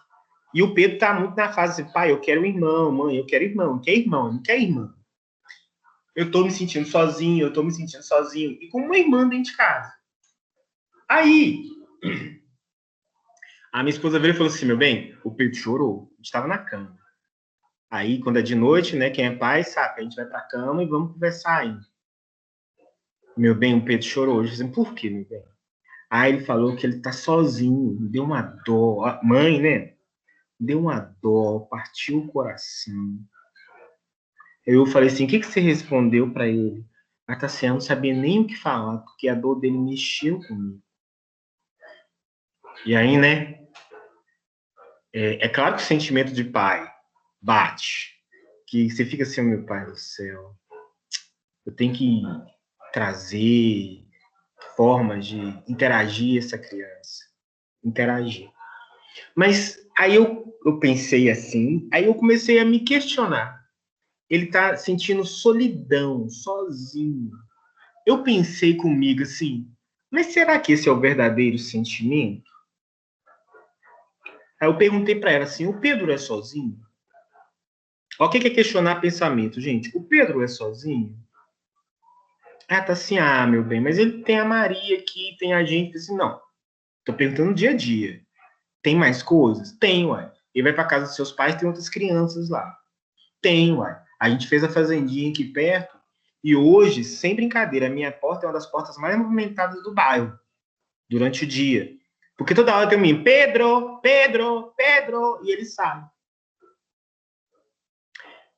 E o Pedro tá muito na fase assim, pai, eu quero um irmão, mãe, eu quero irmão, quer irmão, não quer irmã. Eu tô me sentindo sozinho, e com uma irmã dentro de casa. Aí, a minha esposa veio e falou assim, meu bem, o Pedro chorou, a gente tava na cama. Aí, quando é de noite, né, quem é pai sabe, a gente vai pra cama e vamos conversar ainda. Meu bem, o Pedro chorou. Eu disse, por quê, meu bem? Aí ele falou que ele tá sozinho, deu uma dó. Mãe, né? Deu uma dó, partiu o coração. Eu falei assim, o que você respondeu para ele? A Tassiana não sabia nem o que falar, porque a dor dele mexeu comigo. E aí, né? É claro que o sentimento de pai bate. Que você fica assim, meu pai do céu. Eu tenho que trazer formas de interagir essa criança. Interagir. Mas aí eu pensei assim, aí eu comecei a me questionar. Ele tá sentindo solidão, sozinho. Eu pensei comigo assim, mas será que esse é o verdadeiro sentimento? Aí eu perguntei para ela assim, o Pedro é sozinho? O que é questionar pensamento, gente? O Pedro é sozinho? Ah, tá assim, meu bem, mas ele tem a Maria aqui, tem a gente, assim, não. Tô perguntando dia a dia. Tem mais coisas? Tem, ué. Ele vai para casa dos seus pais, tem outras crianças lá. Tem, ué. A gente fez a fazendinha aqui perto e hoje, sem brincadeira, a minha porta é uma das portas mais movimentadas do bairro durante o dia. Porque toda hora tem um menino, Pedro, Pedro, Pedro, e ele sai.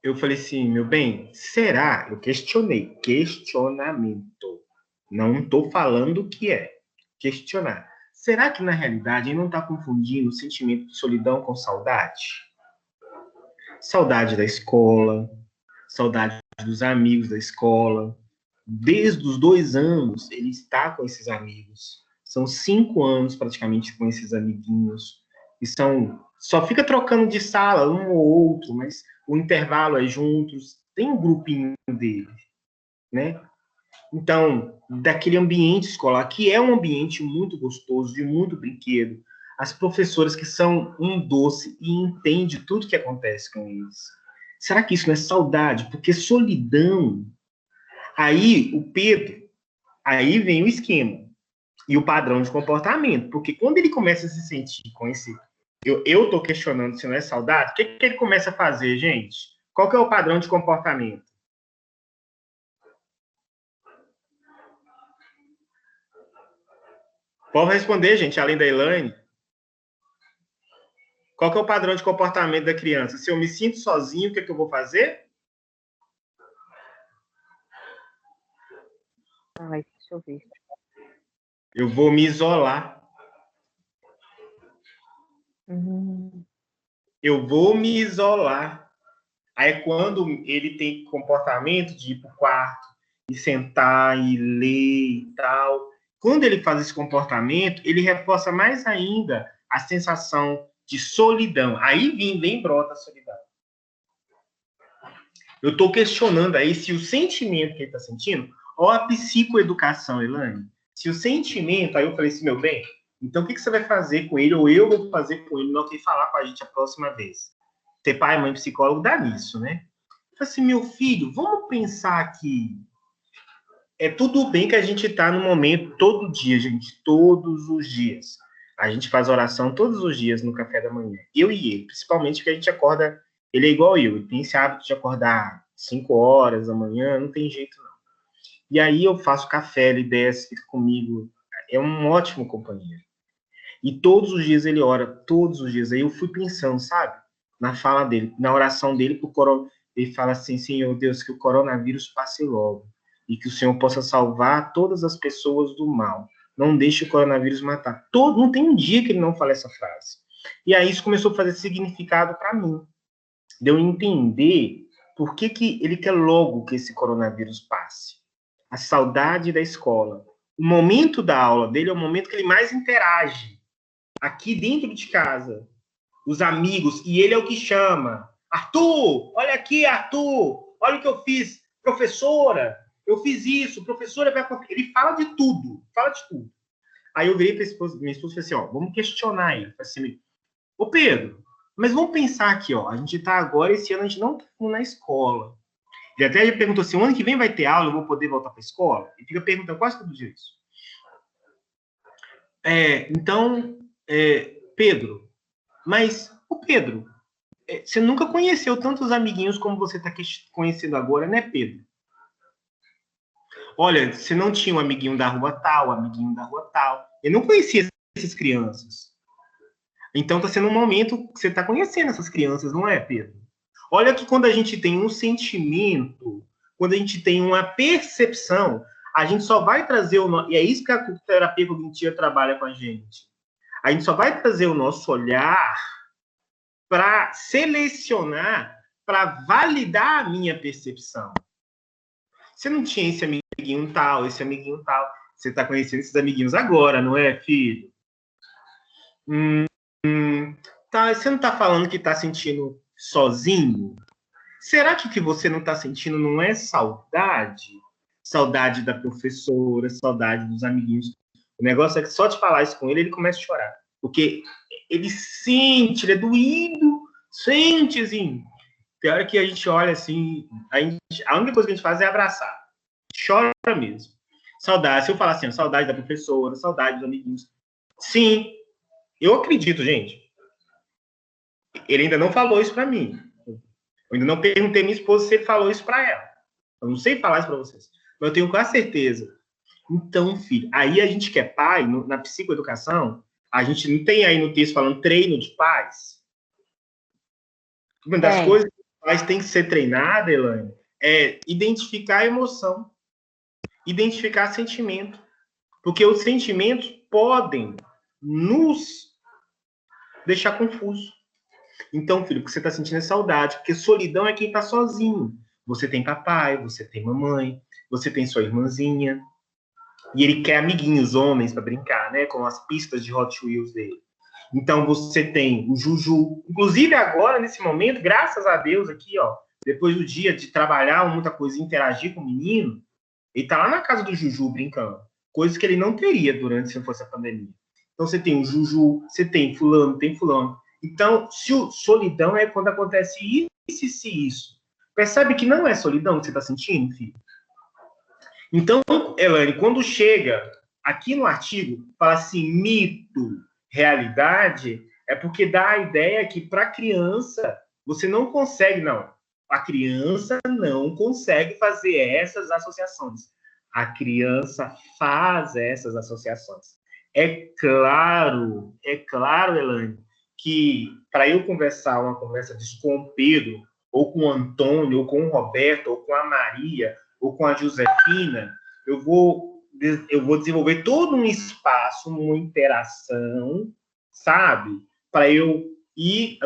Eu falei assim, meu bem, será? Eu questionei. Questionamento. Não estou falando o que é. Questionar. Será que, na realidade, ele não está confundindo o sentimento de solidão com saudade? Saudade da escola, saudade dos amigos da escola. Desde os 2 anos, ele está com esses amigos. São 5 anos, praticamente, com esses amiguinhos. E só fica trocando de sala, um ou outro, mas o intervalo é juntos. Tem um grupinho dele, né? Então, daquele ambiente escolar, que é um ambiente muito gostoso, de muito brinquedo, as professoras que são um doce e entendem tudo que acontece com eles. Será que isso não é saudade? Porque solidão... Aí, o Pedro, aí vem o esquema e o padrão de comportamento, porque quando ele começa a se sentir com esse... Eu tô questionando se não é saudade, o que ele começa a fazer, gente? Qual que é o padrão de comportamento? Pode responder, gente, além da Elaine. Qual que é o padrão de comportamento da criança? Se eu me sinto sozinho, o que eu vou fazer? Ai, deixa eu ver. Eu vou me isolar. Eu vou me isolar. Aí é quando ele tem comportamento de ir para o quarto e sentar e ler e tal. Quando ele faz esse comportamento, ele reforça mais ainda a sensação de solidão. Aí vem brota a solidão. Eu estou questionando aí se o sentimento que ele está sentindo, ou a psicoeducação, Elaine, se o sentimento, aí eu falei assim, meu bem, então o que você vai fazer com ele, ou eu vou fazer com ele, não tem que falar com a gente a próxima vez. Ter pai, mãe, psicólogo, dá nisso, né? Eu falei assim, meu filho, vamos pensar aqui. É tudo bem que a gente está no momento, todo dia, gente, todos os dias. A gente faz oração todos os dias no café da manhã. Eu e ele, principalmente porque a gente acorda, ele é igual eu, ele tem esse hábito de acordar 5 horas da manhã, não tem jeito não. E aí eu faço café, ele desce, fica comigo, é um ótimo companheiro. E todos os dias ele ora, todos os dias. Aí eu fui pensando, sabe, na fala dele, na oração dele pro coronavírus. Ele fala assim, Senhor Deus, que o coronavírus passe logo e que o Senhor possa salvar todas as pessoas do mal. Não deixe o coronavírus matar. Não tem um dia que ele não fala essa frase. E aí isso começou a fazer significado para mim. De eu entender por que ele quer logo que esse coronavírus passe. A saudade da escola. O momento da aula dele é o momento que ele mais interage. Aqui dentro de casa. Os amigos. E ele é o que chama. Arthur, olha aqui, Arthur. Olha o que eu fiz. Professora, eu fiz isso. Professora, ele fala de tudo. Fala de tudo. Aí eu virei para minha esposa e falei assim, ó, vamos questionar ele. Falei assim, ô Pedro, mas vamos pensar aqui, ó, a gente está agora, esse ano a gente não está na escola. Ele até perguntou assim, o ano que vem vai ter aula, eu vou poder voltar para a escola? E fica perguntando quase todo dia isso. Então, Pedro, mas, ô Pedro, você nunca conheceu tantos amiguinhos como você está conhecendo agora, né, Pedro? Olha, você não tinha um amiguinho da rua tal, amiguinho da rua tal. Eu não conhecia essas crianças. Então está sendo um momento que você está conhecendo essas crianças, não é, Pedro? Olha que quando a gente tem um sentimento, quando a gente tem uma percepção, a gente só vai trazer e é isso que a terapia cognitiva trabalha com a gente. A gente só vai trazer o nosso olhar para selecionar, para validar a minha percepção. Você não tinha esse amiguinho tal, esse amiguinho tal. Você está conhecendo esses amiguinhos agora, não é, filho? Tá, você não está falando que está sentindo sozinho? Será que o que você não está sentindo não é saudade? Saudade da professora, saudade dos amiguinhos. O negócio é que só de falar isso com ele, ele começa a chorar. Porque ele sente, ele é doído, sente, assim. Tem hora que a gente olha assim, a única coisa que a gente faz é abraçar. Chora mesmo. Saudade, se eu falar assim, saudade da professora, saudade dos amiguinhos. Sim, eu acredito, gente. Ele ainda não falou isso para mim. Eu ainda não perguntei à minha esposa se ele falou isso para ela. Eu não sei falar isso para vocês. Mas eu tenho quase certeza. Então, filho, aí a gente que é pai, na psicoeducação, a gente não tem aí no texto falando treino de pais. Uma das coisas que os pais têm que ser treinada, Elaine, é identificar a emoção, identificar sentimento. Porque os sentimentos podem nos deixar confusos. Então, filho, o que você está sentindo é saudade, porque solidão é quem está sozinho. Você tem papai, você tem mamãe, você tem sua irmãzinha, e ele quer amiguinhos, homens, para brincar, né, com as pistas de Hot Wheels dele. Então, você tem o Juju. Inclusive, agora, nesse momento, graças a Deus, aqui, ó, depois do dia de trabalhar muita coisa, interagir com o menino, ele tá lá na casa do Juju brincando. Coisas que ele não teria durante, se não fosse a pandemia. Então, você tem o Juju, você tem fulano, tem fulano. Então, solidão é quando acontece isso. Percebe que não é solidão que você está sentindo, filho? Então, Elaine, quando chega aqui no artigo, fala assim, mito, realidade, é porque dá a ideia que para a criança, você não consegue, não. A criança não consegue fazer essas associações. A criança faz essas associações. É claro, Elaine, que para eu conversar uma conversa disso com o Pedro, ou com o Antônio, ou com o Roberto, ou com a Maria, ou com a Josefina, eu vou desenvolver todo um espaço, uma interação, sabe? Para eu ir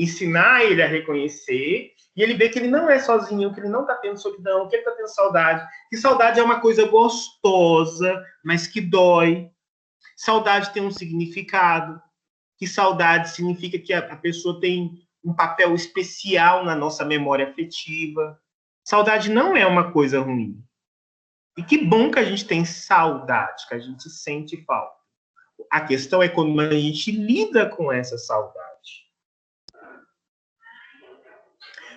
ensinar ele a reconhecer, e ele vê que ele não é sozinho, que ele não está tendo solidão, que ele está tendo saudade, que saudade é uma coisa gostosa, mas que dói. Saudade tem um significado, que saudade significa que a pessoa tem um papel especial na nossa memória afetiva. Saudade não é uma coisa ruim. E que bom que a gente tem saudade, que a gente sente falta. A questão é como a gente lida com essa saudade.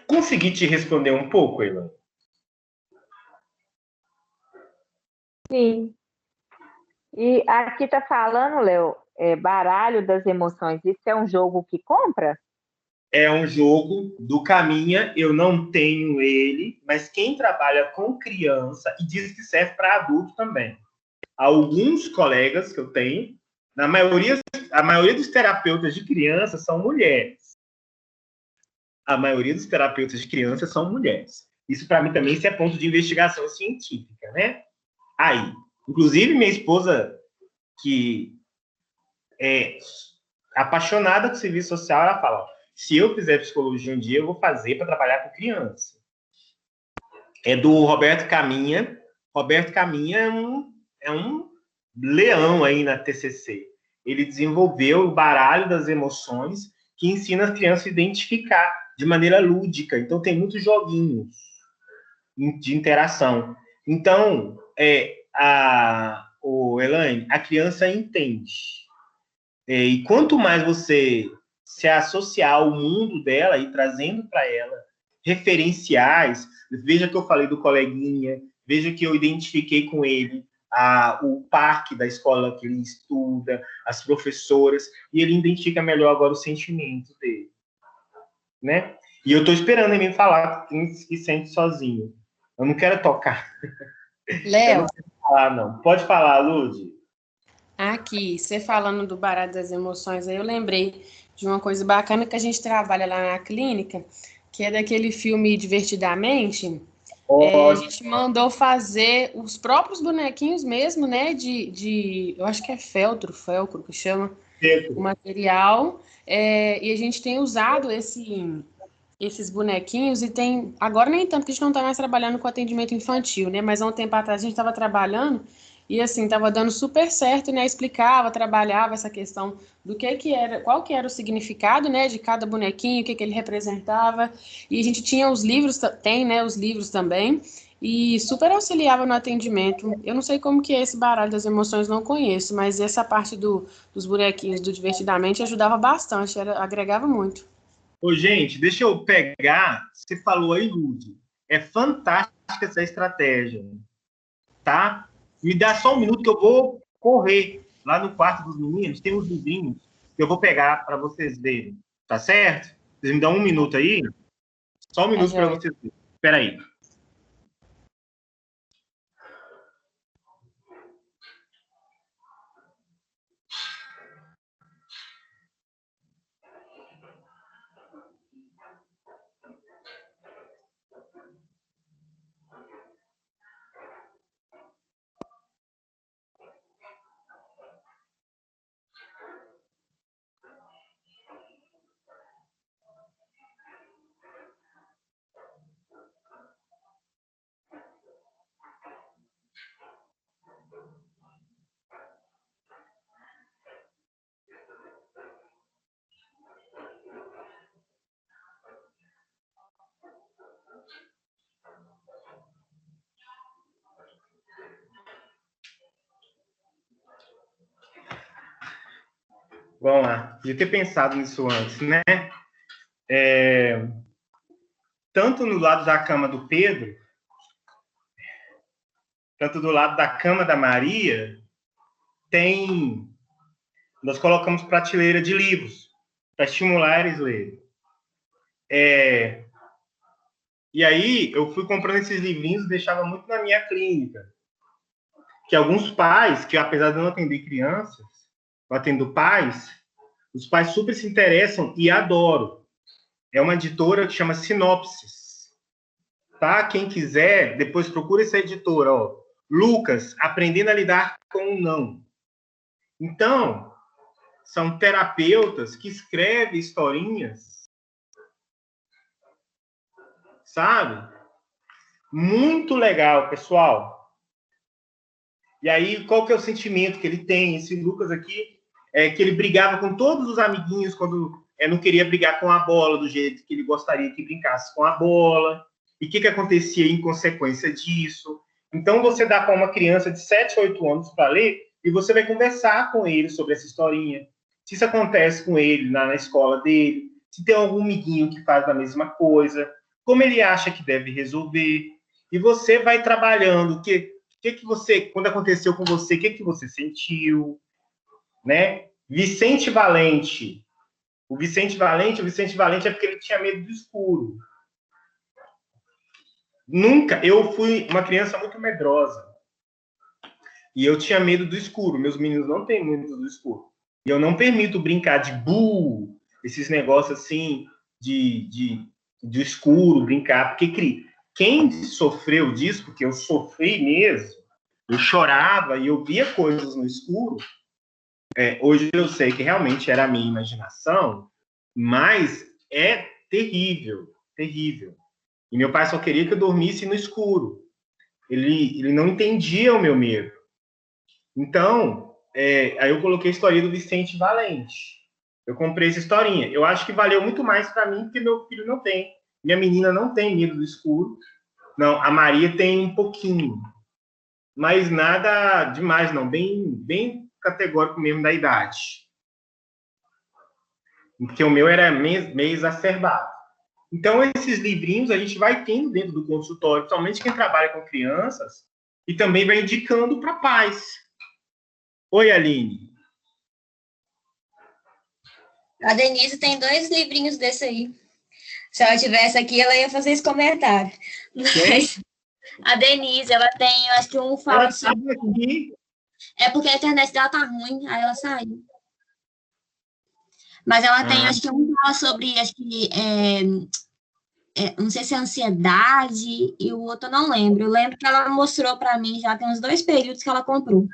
Consegui te responder um pouco, Elaine? Sim. E aqui está falando, Léo, baralho das emoções. Isso é um jogo que compra? É um jogo do Caminha, eu não tenho ele, mas quem trabalha com criança, e diz que serve para adulto também. Alguns colegas que eu tenho, a maioria dos terapeutas de criança são mulheres. A maioria dos terapeutas de crianças são mulheres. Isso, para mim, também isso é ponto de investigação científica, né? Aí, inclusive, minha esposa, que é apaixonada por serviço social, ela fala, se eu fizer psicologia um dia, eu vou fazer para trabalhar com criança. É do Roberto Caminha. Roberto Caminha é um leão aí na TCC. Ele desenvolveu o baralho das emoções que ensina as crianças a identificar de maneira lúdica. Então, tem muitos joguinhos de interação. Então, Elaine, a criança entende. E quanto mais você se associar ao mundo dela e trazendo para ela referenciais, veja que eu falei do coleguinha, veja que eu identifiquei com ele o parque da escola que ele estuda, as professoras, e ele identifica melhor agora os sentimentos dele, né? E eu estou esperando ele me falar que sente sozinho. Eu não quero tocar. Léo. Eu não quero falar, não. Pode falar, Lud. Aqui, você falando do baralho das emoções, aí eu lembrei de uma coisa bacana que a gente trabalha lá na clínica, que é daquele filme Divertidamente. A gente mandou fazer os próprios bonequinhos mesmo, né? Eu acho que é felcro que chama o material. E a gente tem usado esses bonequinhos e tem... Agora nem tanto, que a gente não está mais trabalhando com atendimento infantil, né? Mas há um tempo atrás a gente estava trabalhando e, assim, estava dando super certo, né? Explicava, trabalhava essa questão do que era, qual que era o significado, né? De cada bonequinho, o que ele representava. E a gente tinha os livros, tem, né? Os livros também. E super auxiliava no atendimento. Eu não sei como que é esse baralho das emoções, não conheço, mas essa parte dos bonequinhos do Divertidamente ajudava bastante, agregava muito. Ô, gente, deixa eu pegar. Você falou aí, Lud. É fantástica essa estratégia, tá? Me dá só um minuto que eu vou correr lá no quarto dos meninos. Tem uns livrinhos que eu vou pegar para vocês verem, tá certo? Vocês me dão um minuto aí? Só um minuto para vocês verem. Espera aí. Vamos lá. Devia ter pensado nisso antes, né? Tanto no lado da cama do Pedro, tanto do lado da cama da Maria, nós colocamos prateleira de livros para estimular eles a lerem. E aí eu fui comprando esses livrinhos e deixava muito na minha clínica. Que alguns pais, que apesar de eu não atender crianças, eu atendo pais, os pais super se interessam e adoram. É uma editora que chama Sinopsis. Tá? Quem quiser, depois procura essa editora. Ó. Lucas, Aprendendo a Lidar com o Não. Então, são terapeutas que escrevem historinhas sabe? Muito legal, pessoal. E aí, qual que é o sentimento que ele tem? Esse Lucas aqui, é que ele brigava com todos os amiguinhos quando não queria brigar com a bola do jeito que ele gostaria que brincasse com a bola. E o que acontecia em consequência disso? Então, você dá para uma criança de 7, 8 anos para ler e você vai conversar com ele sobre essa historinha. Se isso acontece com ele na escola dele, se tem algum amiguinho que faz a mesma coisa, como ele acha que deve resolver. E você vai trabalhando o que você, quando aconteceu com você, o que você sentiu, né? Vicente Valente. O Vicente Valente é porque ele tinha medo do escuro. Eu fui uma criança muito medrosa. E eu tinha medo do escuro. Meus meninos não têm medo do escuro. E eu não permito brincar de esses negócios assim, de escuro, brincar. Porque quem sofreu disso, porque eu sofri mesmo, eu chorava e eu via coisas no escuro. Hoje eu sei que realmente era a minha imaginação, mas é terrível, terrível. E meu pai só queria que eu dormisse no escuro. Ele não entendia o meu medo. Então, aí eu coloquei a historinha do Vicente Valente. Eu comprei essa historinha. Eu acho que valeu muito mais para mim, porque meu filho não tem. Minha menina não tem medo do escuro. Não, a Maria tem um pouquinho. Mas nada demais, não. Bem categórico mesmo da idade. Porque o meu era meio exacerbado. Então, esses livrinhos a gente vai tendo dentro do consultório, principalmente quem trabalha com crianças, e também vai indicando para pais. Oi, Aline. A Denise tem 2 livrinhos desse aí. Se ela tivesse aqui, ela ia fazer esse comentário. Mas a Denise, ela tem, eu acho que um fala sobre... Aqui. É porque a internet dela tá ruim, aí ela saiu. Mas ela tem, acho que um fala sobre, acho que não sei se é ansiedade, e o outro eu não lembro. Eu lembro que ela mostrou para mim, já tem uns 2 períodos que ela comprou.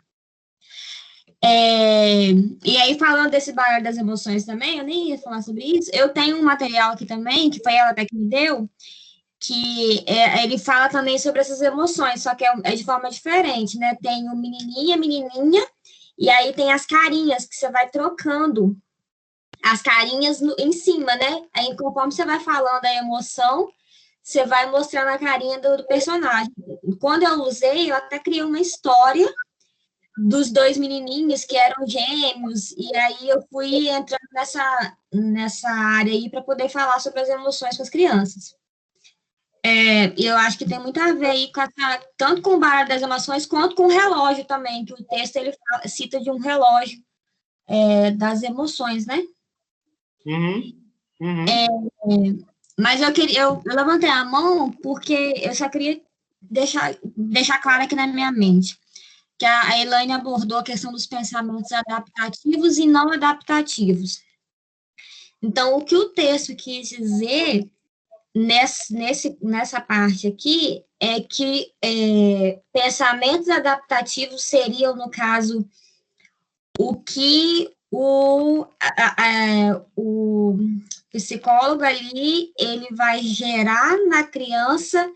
E aí, falando desse baralho das emoções também, eu nem ia falar sobre isso, eu tenho um material aqui também, que foi ela até que me deu, que ele fala também sobre essas emoções, só que é de forma diferente, né? Tem o menininha, e aí tem as carinhas, que você vai trocando as carinhas em cima, né? Aí, conforme você vai falando a emoção, você vai mostrando a carinha do personagem. Quando eu usei, eu até criei uma história dos 2 menininhos que eram gêmeos, e aí eu fui entrando nessa área aí para poder falar sobre as emoções com as crianças. E eu acho que tem muito a ver aí tanto com o baralho das emoções, quanto com o relógio também, que o texto ele cita de um relógio das emoções, né? Mas eu levantei a mão porque eu só queria deixar claro aqui na minha mente que a Elaine abordou a questão dos pensamentos adaptativos e não adaptativos. Então, o que o texto quis dizer nessa parte aqui é que pensamentos adaptativos seriam, no caso, o que o psicólogo ali, ele vai gerar na criança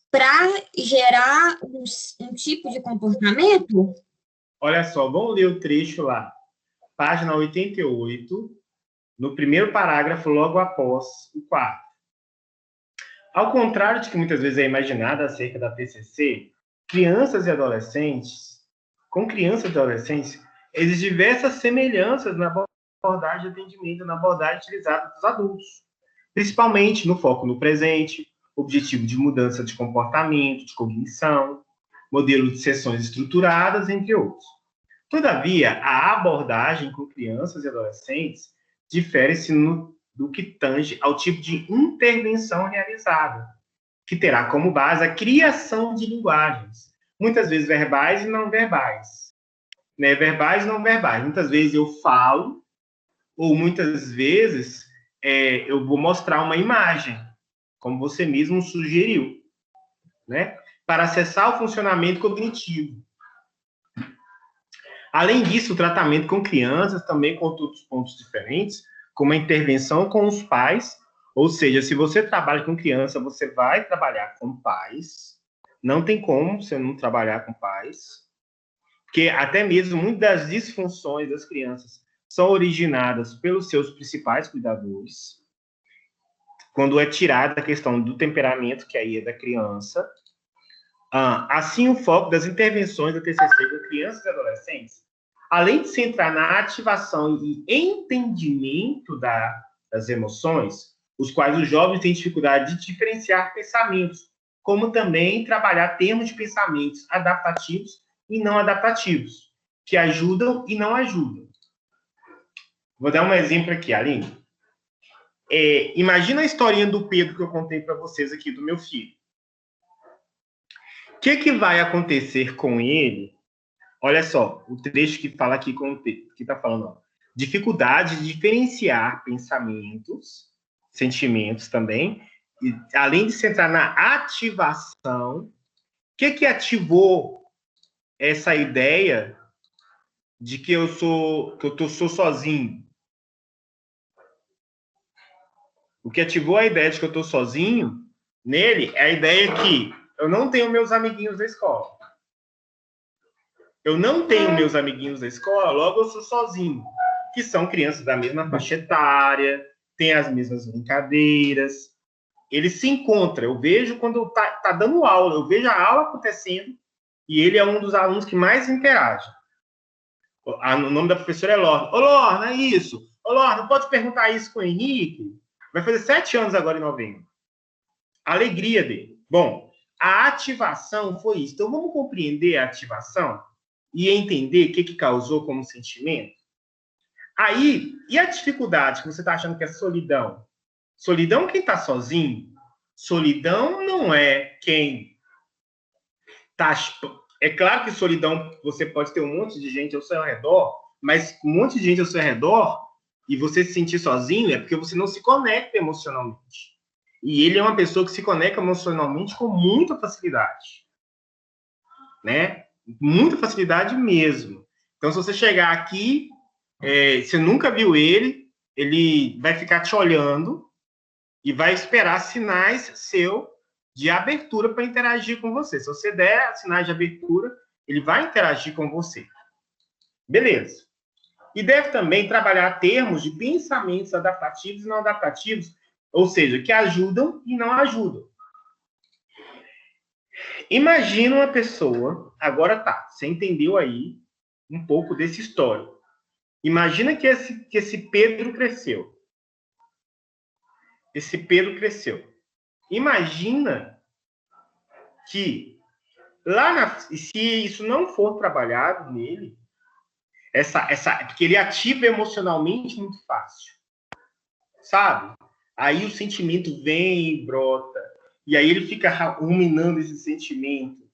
para gerar um tipo de comportamento? Olha só, vamos ler o trecho lá. Página 88, no primeiro parágrafo, logo após o 4. Ao contrário de que muitas vezes é imaginado acerca da TCC, crianças e adolescentes, existem diversas semelhanças na abordagem de atendimento, na abordagem utilizada dos adultos, principalmente no foco no presente, objetivo de mudança de comportamento, de cognição, modelo de sessões estruturadas, entre outros. Todavia, a abordagem com crianças e adolescentes difere-se do que tange ao tipo de intervenção realizada, que terá como base a criação de linguagens, muitas vezes verbais e não verbais. Né? Verbais e não verbais. Muitas vezes eu falo, ou muitas vezes eu vou mostrar uma imagem, como você mesmo sugeriu, né? Para acessar o funcionamento cognitivo. Além disso, o tratamento com crianças também com outros pontos diferentes, como a intervenção com os pais Ou seja, se você trabalha com criança, você vai trabalhar com pais. Não tem como você não trabalhar com pais. Porque até mesmo muitas das disfunções das crianças são originadas pelos seus principais cuidadores. Quando é tirada a questão do temperamento, que aí é da criança. Assim, o foco das intervenções da TCC com crianças e adolescentes, além de se centrar na ativação e entendimento das emoções, os quais os jovens têm dificuldade de diferenciar pensamentos, como também trabalhar termos de pensamentos adaptativos e não adaptativos, que ajudam e não ajudam. Vou dar um exemplo aqui, Aline. Imagina a historinha do Pedro que eu contei para vocês aqui, do meu filho. O que vai acontecer com ele? Olha só, o trecho que fala aqui com o texto, que está falando, ó, dificuldade de diferenciar pensamentos, sentimentos também, e, além de se centrar na ativação. O que ativou essa ideia de que eu sou sozinho? O que ativou a ideia de que eu estou sozinho nele é a ideia que eu não tenho meus amiguinhos da escola. Eu não tenho meus amiguinhos da escola, logo eu sou sozinho. Que são crianças da mesma faixa etária, têm as mesmas brincadeiras. Eles se encontram. Eu vejo quando tá dando aula, eu vejo a aula acontecendo e ele é um dos alunos que mais interage. O nome da professora é Lorna. Ô, Lorna, é isso. Ô, Lorna, pode perguntar isso com o Henrique? Vai fazer 7 anos agora em novembro. A alegria dele. Bom, a ativação foi isso. Então, vamos compreender a ativação e entender o que causou como sentimento? Aí, e a dificuldade que você está achando que é solidão? Solidão quem está sozinho? Solidão não é quem está... É claro que solidão, você pode ter um monte de gente ao seu redor, mas um monte de gente ao seu redor e você se sentir sozinho é porque você não se conecta emocionalmente. E ele é uma pessoa que se conecta emocionalmente com muita facilidade. Né? Muita facilidade mesmo. Então, se você chegar aqui, você nunca viu ele vai ficar te olhando e vai esperar sinais seu de abertura para interagir com você. Se você der sinais de abertura, ele vai interagir com você. Beleza. E deve também trabalhar termos de pensamentos adaptativos e não adaptativos, ou seja, que ajudam e não ajudam. Imagina uma pessoa, agora você entendeu aí um pouco desse histórico. Imagina que esse Pedro cresceu. Esse Pedro cresceu. Imagina que se isso não for trabalhado nele, porque ele ativa emocionalmente muito fácil, sabe? Aí o sentimento vem e brota, e aí ele fica ruminando esse sentimento,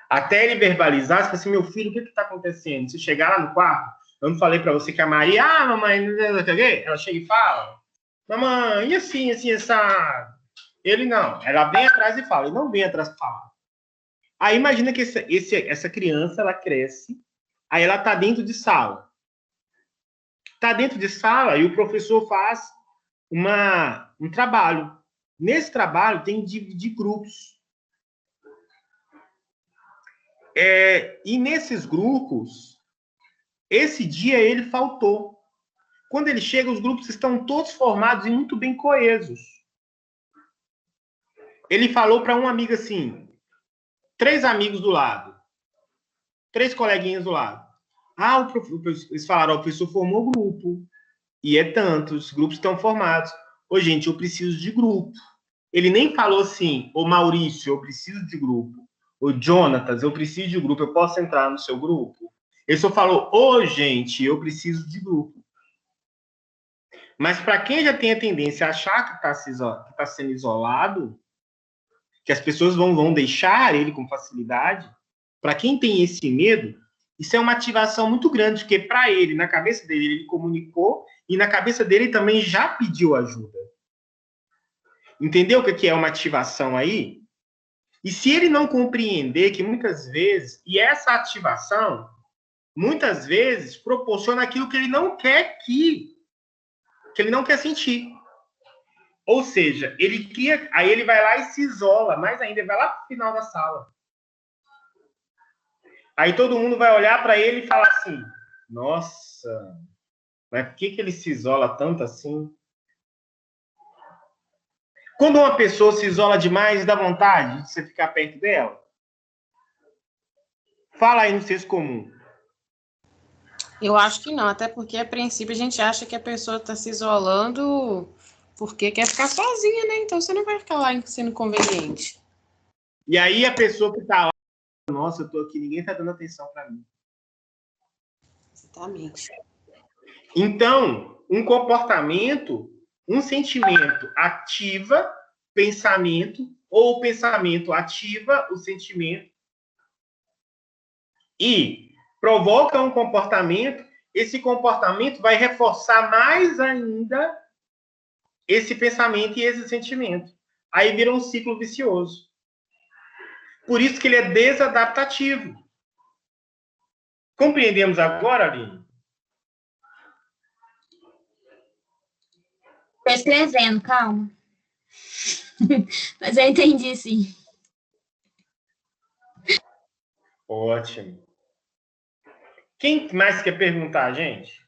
até ele verbalizar, você fala assim, meu filho, o que está acontecendo? Se chegar lá no quarto, eu não falei para você que a Maria, mamãe, ela chega e fala, mamãe, e assim, sabe? Ele não, ela vem atrás e fala, ele não vem atrás e fala. Aí imagina que essa criança, ela cresce, aí ela está dentro de sala. Está dentro de sala e o professor faz um trabalho. Nesse trabalho tem de grupos. E nesses grupos, esse dia ele faltou. Quando ele chega, os grupos estão todos formados e muito bem coesos. Ele falou para um amigo assim, 3 amigos do lado, 3 coleguinhas do lado. Eles falaram, o professor formou grupo, e é tanto, os grupos estão formados. Ô, gente, eu preciso de grupo. Ele nem falou assim, ô Maurício, eu preciso de grupo. Ô Jonatas, eu preciso de grupo, eu posso entrar no seu grupo? Ele só falou, ô gente, eu preciso de grupo. Mas para quem já tem a tendência a achar que está sendo isolado, que as pessoas vão deixar ele com facilidade, para quem tem esse medo, isso é uma ativação muito grande, porque para ele, na cabeça dele, ele comunicou e na cabeça dele também já pediu ajuda. Entendeu o que é uma ativação aí? E se ele não compreender que muitas vezes, e essa ativação, muitas vezes, proporciona aquilo que ele não quer que ele não quer sentir. Ou seja, ele cria, aí ele vai lá e se isola, mais ainda, ele vai lá para o final da sala. Aí todo mundo vai olhar para ele e falar assim, nossa, mas por que ele se isola tanto assim? Quando uma pessoa se isola demais, dá vontade de você ficar perto dela? Fala aí no senso comum. Eu acho que não, até porque a princípio a gente acha que a pessoa está se isolando porque quer ficar sozinha, né? Então você não vai ficar lá sendo inconveniente. E aí a pessoa que tá lá, nossa, eu tô aqui, ninguém tá dando atenção para mim. Exatamente. Então, um comportamento, um sentimento ativa pensamento, ou o pensamento ativa o sentimento e provoca um comportamento, esse comportamento vai reforçar mais ainda esse pensamento e esse sentimento. Aí vira um ciclo vicioso. Por isso que ele é desadaptativo. Compreendemos agora, Aline? Estou escrevendo, calma. Mas eu entendi, sim. Ótimo. Quem mais quer perguntar, gente?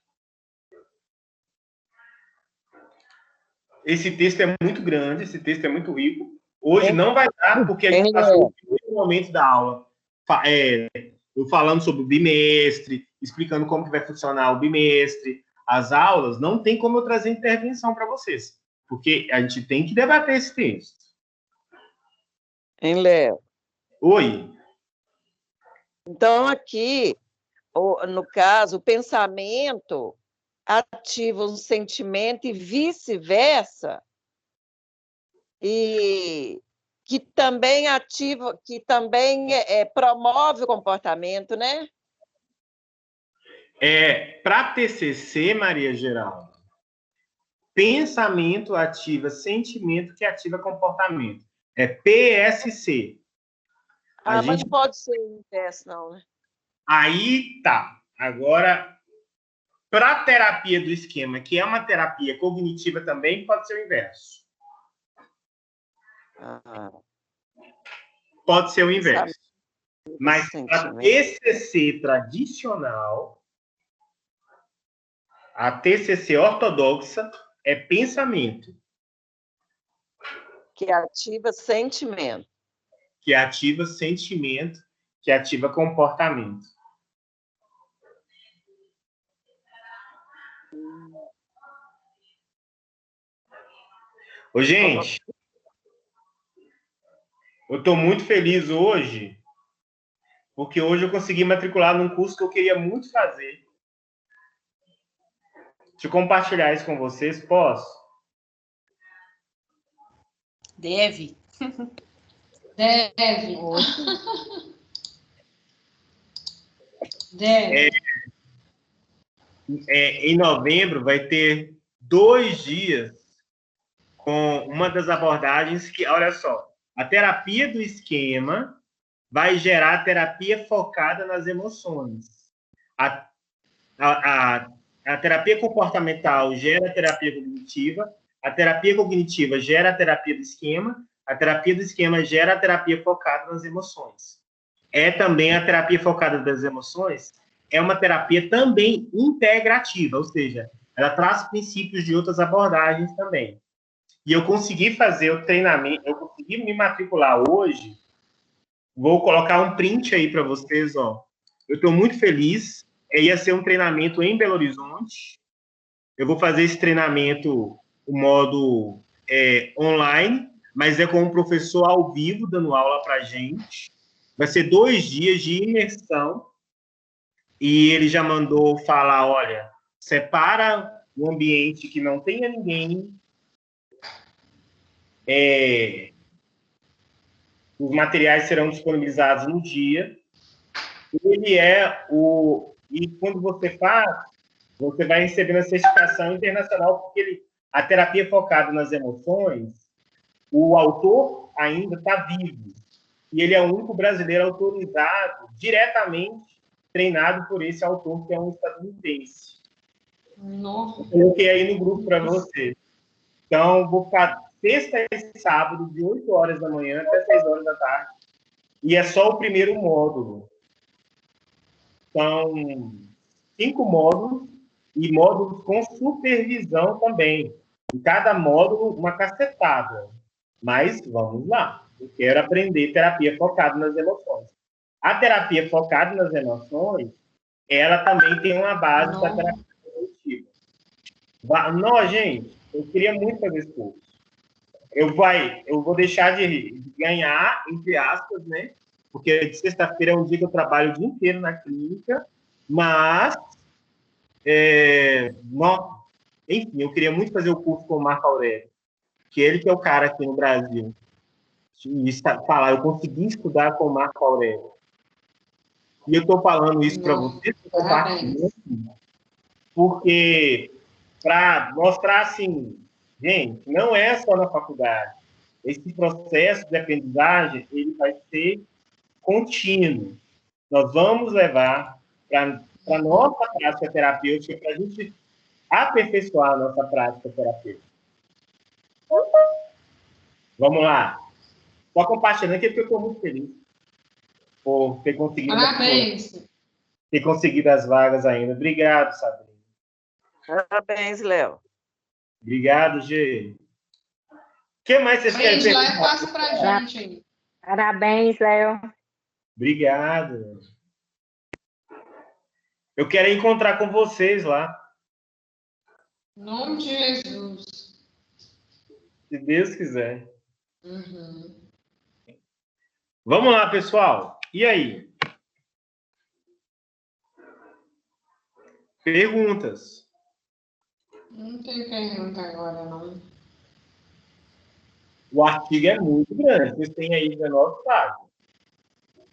Esse texto é muito grande, esse texto é muito rico. Hoje não vai dar, porque a gente passou o primeiro momento da aula eu falando sobre o bimestre, explicando como que vai funcionar o bimestre. As aulas, não tem como eu trazer intervenção para vocês, porque a gente tem que debater esse texto. Hein, Léo? Oi. Então, aqui, no caso, o pensamento ativa um sentimento e vice-versa, e que também ativa, que também promove o comportamento, né? Para TCC, Maria Geralda, pensamento ativa sentimento que ativa comportamento. É PSC. Mas não pode ser o inverso, não, né? Aí tá. Agora, para terapia do esquema, que é uma terapia cognitiva também, pode ser o inverso. Pode ser o inverso. Mas a TCC tradicional, a TCC ortodoxa, é pensamento. Que ativa sentimento. Que ativa sentimento, que ativa comportamento. Ô, gente, eu estou muito feliz hoje, porque hoje eu consegui matricular num curso que eu queria muito fazer. Deixa eu compartilhar isso com vocês, posso? Deve. Deve. Deve. Em novembro vai ter 2 dias com uma das abordagens que, olha só, a terapia do esquema vai gerar terapia focada nas emoções. A terapia comportamental gera terapia cognitiva, a terapia cognitiva gera a terapia do esquema, a terapia do esquema gera a terapia focada nas emoções. Também a terapia focada nas emoções é uma terapia também integrativa, ou seja, ela traz princípios de outras abordagens também. E eu consegui fazer o treinamento, eu consegui me matricular hoje. Vou colocar um print aí para vocês, ó. Eu estou muito feliz. Ia ser um treinamento em Belo Horizonte. Eu vou fazer esse treinamento o modo online, mas é com um professor ao vivo dando aula para a gente. Vai ser 2 dias de imersão. E ele já mandou falar, olha, separa um ambiente que não tenha ninguém. Os materiais serão disponibilizados no dia. E quando você faz, você vai recebendo a certificação internacional, porque a terapia focada nas emoções, o autor ainda está vivo. E ele é o único brasileiro autorizado, diretamente treinado por esse autor, que é um estadunidense. Nossa. Eu coloquei aí no grupo para você. Então, vou ficar sexta e sábado, de 8 horas da manhã até 6 horas da tarde. E é só o primeiro módulo. São 5 módulos e módulos com supervisão também. Em cada módulo, uma cacetada. Mas vamos lá. Eu quero aprender terapia focada nas emoções. A terapia focada nas emoções, ela também tem uma base da terapia cognitiva. Não, gente, eu queria muito fazer esse curso. Eu vou deixar de ganhar, entre aspas, né? Porque de sexta-feira é um dia que eu trabalho o dia inteiro na clínica, mas, enfim, eu queria muito fazer o curso com o Marco Aurélio, que ele que é o cara aqui no Brasil. E falar, eu consegui estudar com o Marco Aurélio. E eu estou falando isso para vocês, porque para mostrar assim, gente, não é só na faculdade. Esse processo de aprendizagem, ele vai ser contínuo. Nós vamos levar para a nossa prática terapêutica, para a gente aperfeiçoar a nossa prática terapêutica. Vamos lá. Só compartilhando aqui, porque eu estou muito feliz por ter conseguido, ter conseguido as vagas ainda. Obrigado, Sabrina. Parabéns, Léo. Obrigado, Gê. O que mais vocês querem ver? Passa para a gente aí. Parabéns, Léo. Obrigado. Eu quero encontrar com vocês lá. Em nome de Jesus. Se Deus quiser. Uhum. Vamos lá, pessoal. E aí? Perguntas? Não tem pergunta agora, não. O artigo é muito grande. Vocês têm aí 19 páginas.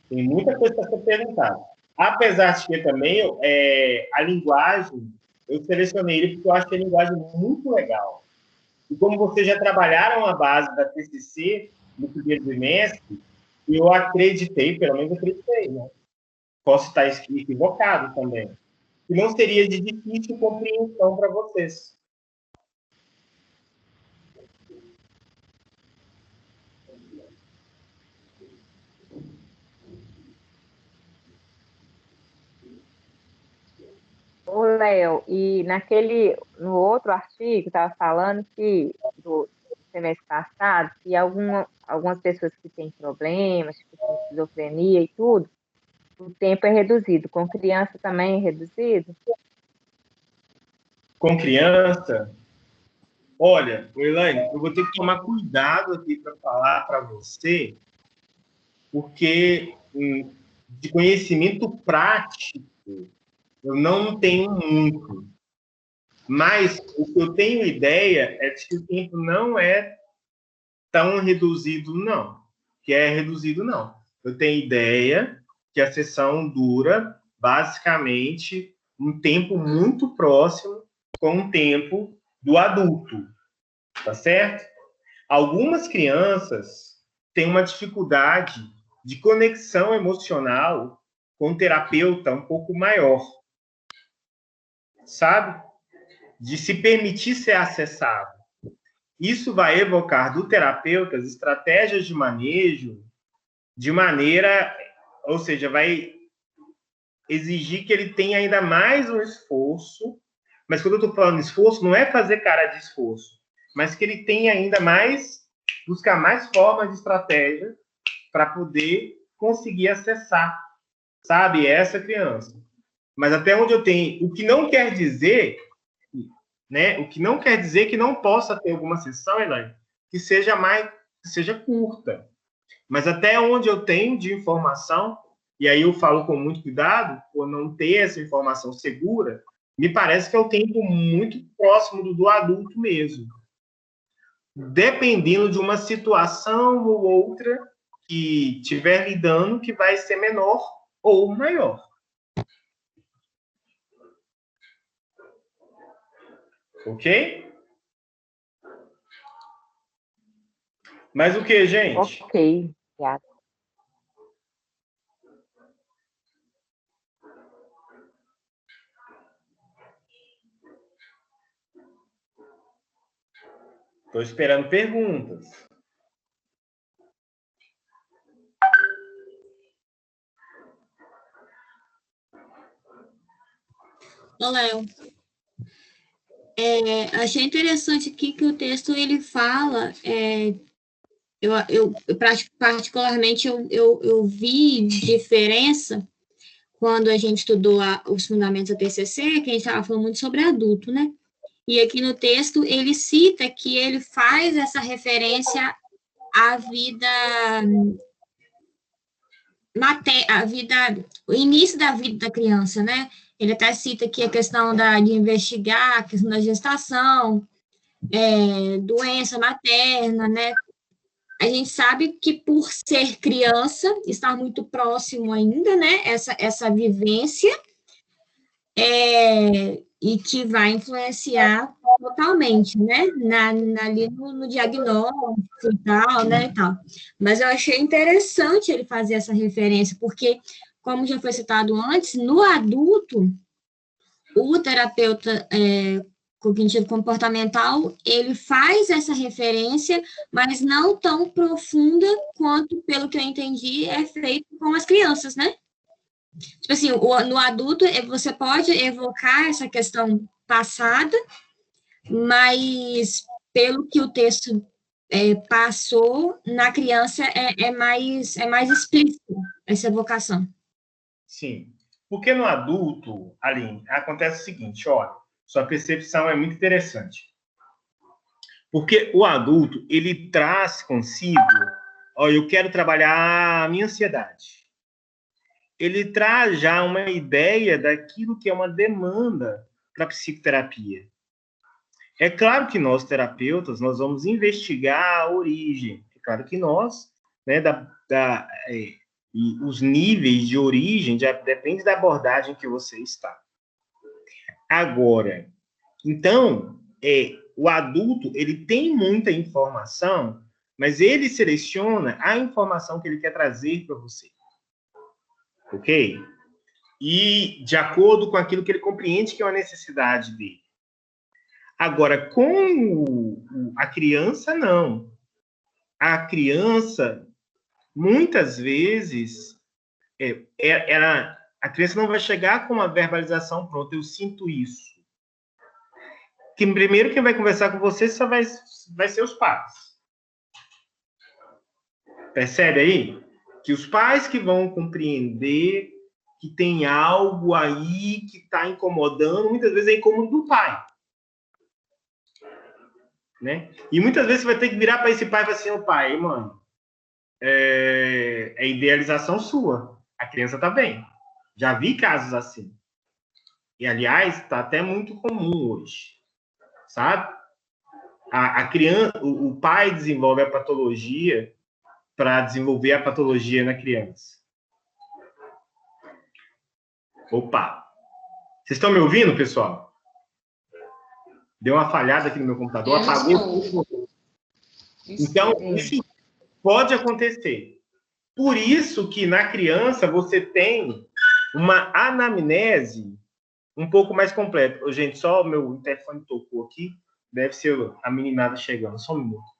Tem muita coisa para ser perguntada. Apesar de que também a linguagem, eu selecionei ele porque eu achei a linguagem muito legal. E como vocês já trabalharam a base da TCC no primeiro bimestre, eu acreditei, pelo menos acreditei, né? Posso estar equivocado também. Que não seria de difícil compreensão para vocês. Ô, Léo, e no outro artigo, estava falando que, do semestre passado, que algumas pessoas que têm problemas, tipo assim, esquizofrenia e tudo, o tempo é reduzido. Com criança também é reduzido? Com criança, olha, Elaine, eu vou ter que tomar cuidado aqui para falar para você, porque de conhecimento prático eu não tenho muito. Mas o que eu tenho ideia é de que o tempo não é tão reduzido, não. Que é reduzido, não. Eu tenho ideia que a sessão dura, basicamente, um tempo muito próximo com o tempo do adulto. Tá certo? Algumas crianças têm uma dificuldade de conexão emocional com o terapeuta um pouco maior. Sabe? De se permitir ser acessado. Isso vai evocar do terapeuta estratégias de manejo de maneira, ou seja, vai exigir que ele tenha ainda mais um esforço, mas quando eu estou falando esforço, não é fazer cara de esforço, mas que ele tenha ainda mais, buscar mais formas de estratégia para poder conseguir acessar, sabe, essa criança. Mas até onde eu tenho, o que não quer dizer, né? O que não quer dizer que não possa ter alguma sessão, Elaine, que seja curta. Mas até onde eu tenho de informação, e aí eu falo com muito cuidado, por não ter essa informação segura, me parece que é o tempo muito próximo do adulto mesmo. Dependendo de uma situação ou outra que estiver lidando, que vai ser menor ou maior. Ok? Mas o que, gente? Ok, obrigada. Estou esperando perguntas. Ô, Léo, achei interessante aqui que o texto ele fala, particularmente eu vi diferença quando a gente estudou os fundamentos da TCC, que a gente estava falando muito sobre adulto, né? E aqui no texto ele cita que ele faz essa referência à vida o início da vida da criança, né? Ele até cita aqui a questão de investigar, a questão da gestação, doença materna, né? A gente sabe que por ser criança, está muito próximo ainda, né? Essa vivência, e que vai influenciar totalmente, né? Ali no diagnóstico e tal, né? E tal. Mas eu achei interessante ele fazer essa referência, porque, como já foi citado antes, no adulto, o terapeuta cognitivo comportamental, ele faz essa referência, mas não tão profunda quanto, pelo que eu entendi, é feito com as crianças, né? Tipo assim, no adulto, você pode evocar essa questão passada, mas pelo que o texto passou, na criança é mais explícito essa evocação. Sim, porque no adulto, Aline, acontece o seguinte, olha, sua percepção é muito interessante. Porque o adulto, ele traz consigo, ó, eu quero trabalhar a minha ansiedade. Ele traz já uma ideia daquilo que é uma demanda para a psicoterapia. É claro que nós, terapeutas, nós vamos investigar a origem. É claro que nós, né, e os níveis de origem já depende da abordagem que você está. Agora, então, o adulto, ele tem muita informação, mas ele seleciona a informação que ele quer trazer para você. Ok? E de acordo com aquilo que ele compreende que é uma necessidade dele. Agora, com a criança, não. A criança, muitas vezes, a criança não vai chegar com uma verbalização pronta, eu sinto isso. Que primeiro quem vai conversar com você só vai ser os pais. Percebe aí? Que os pais que vão compreender que tem algo aí que está incomodando, muitas vezes é incômodo do pai. Né? E muitas vezes você vai ter que virar para esse pai e falar assim, ô pai, mano, é idealização sua. A criança está bem. Já vi casos assim. E, aliás, está até muito comum hoje. Sabe? A criança, o pai desenvolve a patologia para desenvolver a patologia na criança. Opa! Vocês estão me ouvindo, pessoal? Deu uma falhada aqui no meu computador, apagou. Então, isso pode acontecer. Por isso que na criança você tem uma anamnese um pouco mais completa. Gente, só o meu interfone tocou aqui. Deve ser a meninada chegando. Só um minuto.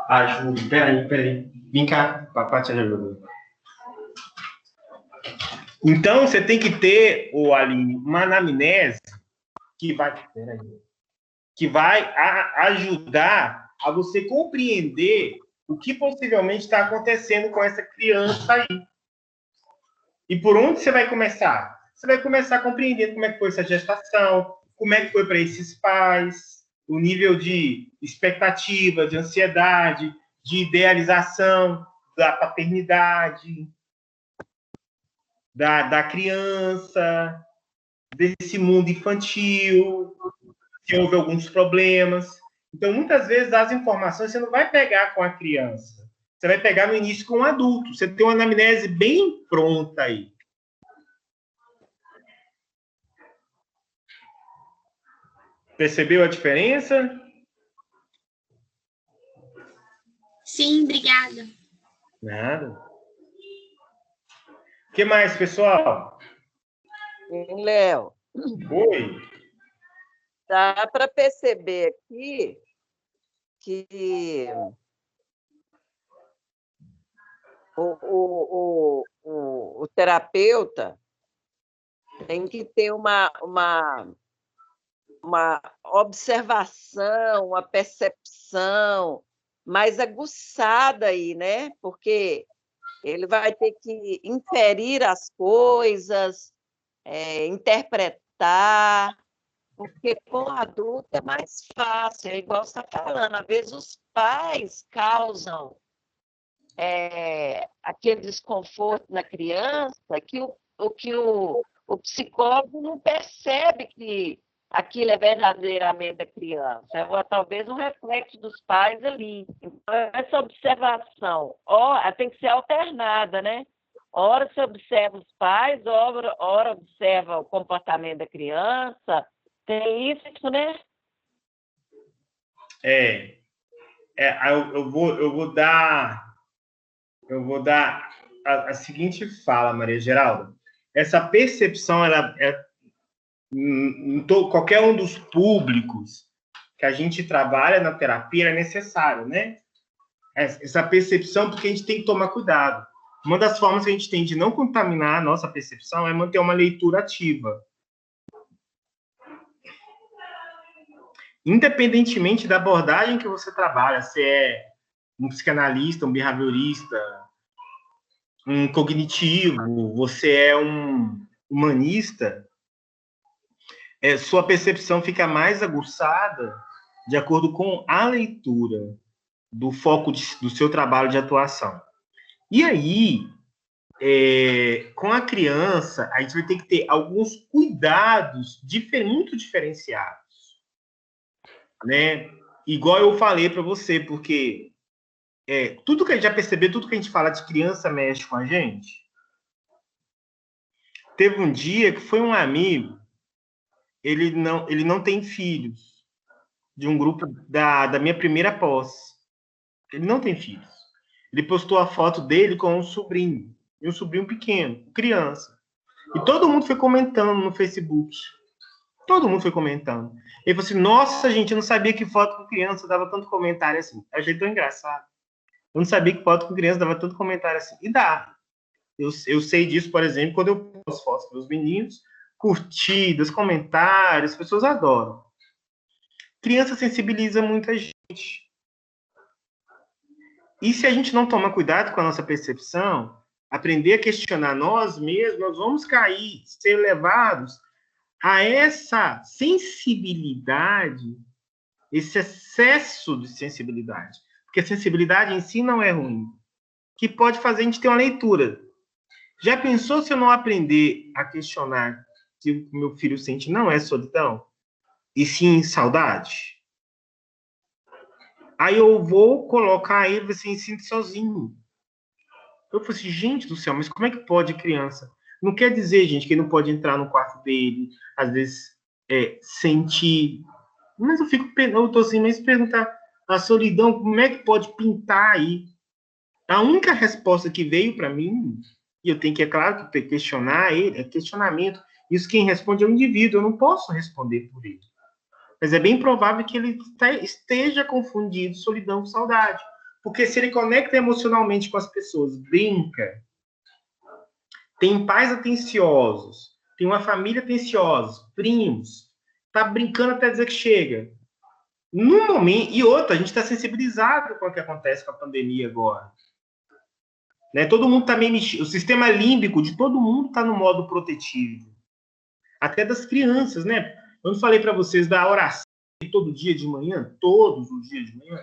Ajuda, peraí. Vem cá, papai te ajuda. Então, você tem que ter, Aline, uma anamnese que vai ajudar a você compreender o que possivelmente está acontecendo com essa criança aí. E por onde você vai começar? Você vai começar compreendendo como é que foi essa gestação, como é que foi para esses pais, o nível de expectativa, de ansiedade, de idealização da paternidade, da criança, desse mundo infantil, se houve alguns problemas. Então, muitas vezes, as informações você não vai pegar com a criança. Você vai pegar no início com o adulto. Você tem uma anamnese bem pronta aí. Percebeu a diferença? Sim, obrigada. Nada. O que mais, pessoal? Léo, Oi. dá para perceber aqui que o terapeuta tem que ter uma observação, uma percepção mais aguçada aí, né? Porque ele vai ter que inferir as coisas, interpretar, porque com adulto é mais fácil, é igual você está falando, às vezes os pais causam aquele desconforto na criança que o psicólogo não percebe que aquilo é verdadeiramente da criança, talvez um reflexo dos pais ali. Então, essa observação tem que ser alternada, né? Ora se observa os pais, ora observa o comportamento da criança. Tem isso, né? Eu vou dar a seguinte fala, Maria Geralda. Essa percepção, em qualquer um dos públicos que a gente trabalha na terapia é necessário, né? Essa percepção, porque a gente tem que tomar cuidado. Uma das formas que a gente tem de não contaminar a nossa percepção é manter uma leitura ativa. Independentemente da abordagem que você trabalha, se é um psicanalista, um behaviorista, um cognitivo, você é um humanista, sua percepção fica mais aguçada de acordo com a leitura do foco do seu trabalho de atuação. E aí, com a criança, a gente vai ter que ter alguns cuidados muito diferenciados, né? Igual eu falei para você, porque tudo que a gente já percebeu, tudo que a gente fala de criança mexe com a gente. Teve um dia que foi um amigo, ele não tem filhos, de um grupo da minha primeira pós. Ele não tem filhos. Ele postou a foto dele com um sobrinho, e um sobrinho pequeno, criança. E todo mundo foi comentando no Facebook. Todo mundo foi comentando. Ele falou assim, nossa, gente, eu não sabia que foto com criança dava tanto comentário assim. Eu achei tão engraçado. Eu não sabia que foto com criança dava tanto comentário assim. E dá. Eu sei disso, por exemplo, quando eu posto fotos para os meninos, curtidas, comentários, as pessoas adoram. Criança sensibiliza muita gente. E se a gente não tomar cuidado com a nossa percepção, aprender a questionar nós mesmos, nós vamos cair, ser levados a essa sensibilidade, esse excesso de sensibilidade. Porque a sensibilidade em si não é ruim. Que pode fazer a gente ter uma leitura. Já pensou se eu não aprender a questionar se o meu filho sente não é solidão, e sim saudade? Aí eu vou colocar ele assim, sinto sozinho. Eu falei assim, gente do céu, mas como é que pode criança? Não quer dizer, gente, que ele não pode entrar no quarto dele, às vezes sentir. Mas eu tô assim, mas perguntar a solidão, como é que pode pintar aí? A única resposta que veio para mim, e eu tenho que, é claro, que questionar ele, é questionamento. Isso quem responde é o indivíduo, eu não posso responder por ele. Mas é bem provável que ele esteja confundindo solidão com saudade. Porque se ele conecta emocionalmente com as pessoas, brinca, tem pais atenciosos, tem uma família atenciosa, primos, tá brincando até dizer que chega. Num momento, e outra, a gente está sensibilizado com o que acontece com a pandemia agora. Né? Todo mundo está meio mexido. O sistema límbico de todo mundo está no modo protetivo. Até das crianças, né? Eu não falei para vocês da oração todo dia de manhã? Todos os dias de manhã.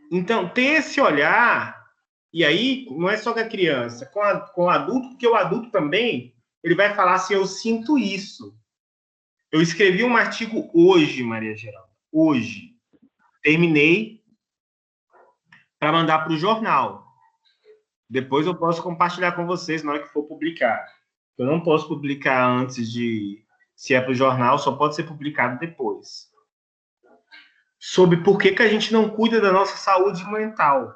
Então, ter esse olhar, e aí não é só com a criança, com o adulto, porque o adulto também, ele vai falar assim, eu sinto isso. Eu escrevi um artigo hoje, Maria Geralda. Hoje. Terminei para mandar para o jornal. Depois eu posso compartilhar com vocês na hora que for publicar. Eu não posso publicar antes de... Se é para o jornal, só pode ser publicado depois. Sobre por que a gente não cuida da nossa saúde mental.